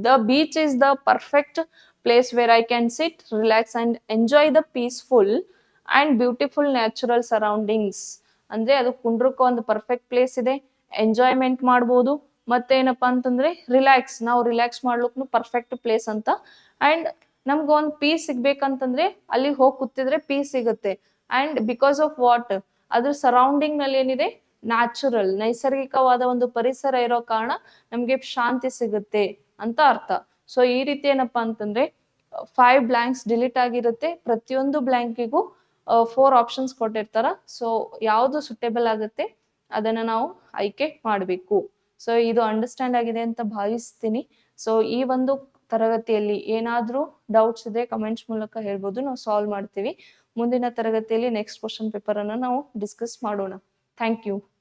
The beach is the perfect place where I can sit, relax and enjoy the peaceful and beautiful natural surroundings. ಅಂದ್ರೆ ಅದು ಕುಂಡ್ರಕ್ಕೆ ಒಂದು ಪರ್ಫೆಕ್ಟ್ ಪ್ಲೇಸ್ ಇದೆ, ಎಂಜಾಯ್ಮೆಂಟ್ ಮಾಡ್ಬೋದು, ಮತ್ತೇನಪ್ಪಾ ಅಂತಂದ್ರೆ ನಾವು ರಿಲ್ಯಾಕ್ಸ್ ಮಾಡ್ಲಿಕ್ಕೂ ಪರ್ಫೆಕ್ಟ್ ಪ್ಲೇಸ್ ಅಂತ. ಅಂಡ್ ನಮ್ಗ ಒಂದು ಪೀಸ್ ಸಿಗ್ಬೇಕಂತಂದ್ರೆ ಅಲ್ಲಿ ಹೋಗಿ ಕೂತಿದ್ರೆ ಪೀಸ್ ಸಿಗುತ್ತೆ. ಅಂಡ್ ಬಿಕಾಸ್ ಆಫ್ ವಾಟ್, ಅದ್ರ ಸರೌಂಡಿಂಗ್ ನಲ್ಲಿ ಏನಿದೆ, ನೈಸರ್ಗಿಕವಾದ ಒಂದು ಪರಿಸರ ಇರೋ ಕಾರಣ ನಮ್ಗೆ ಶಾಂತಿ ಸಿಗುತ್ತೆ ಅಂತ ಅರ್ಥ. ಸೊ ಈ ರೀತಿ ಏನಪ್ಪಾ ಅಂತಂದ್ರೆ 5 ಬ್ಲಾಂಕ್ಸ್ ಡಿಲೀಟ್ ಆಗಿರುತ್ತೆ. ಪ್ರತಿಯೊಂದು ಬ್ಲಾಂಕಿಗೂ 4 ಆಪ್ಷನ್ಸ್ ಕೊಟ್ಟಿರ್ತಾರ. ಸೊ ಯಾವ್ದು ಸುಟೇಬಲ್ ಆಗುತ್ತೆ ಅದನ್ನ ನಾವು ಆಯ್ಕೆ ಮಾಡಬೇಕು. ಸೊ ಇದು ಅಂಡರ್ಸ್ಟ್ಯಾಂಡ್ ಆಗಿದೆ ಅಂತ ಭಾವಿಸ್ತೀನಿ. ಸೊ ಈ ಒಂದು ತರಗತಿಯಲ್ಲಿ ಏನಾದ್ರೂ ಡೌಟ್ಸ್ ಇದ್ರೆ ಕಮೆಂಟ್ಸ್ ಮೂಲಕ ಹೇಳ್ಬೋದು, ನಾವು ಸಾಲ್ವ್ ಮಾಡ್ತೀವಿ. ಮುಂದಿನ ತರಗತಿಯಲ್ಲಿ ನೆಕ್ಸ್ಟ್ ಕ್ವಶನ್ ಪೇಪರ್ ಅನ್ನು ನಾವು ಡಿಸ್ಕಸ್ ಮಾಡೋಣ. Thank you.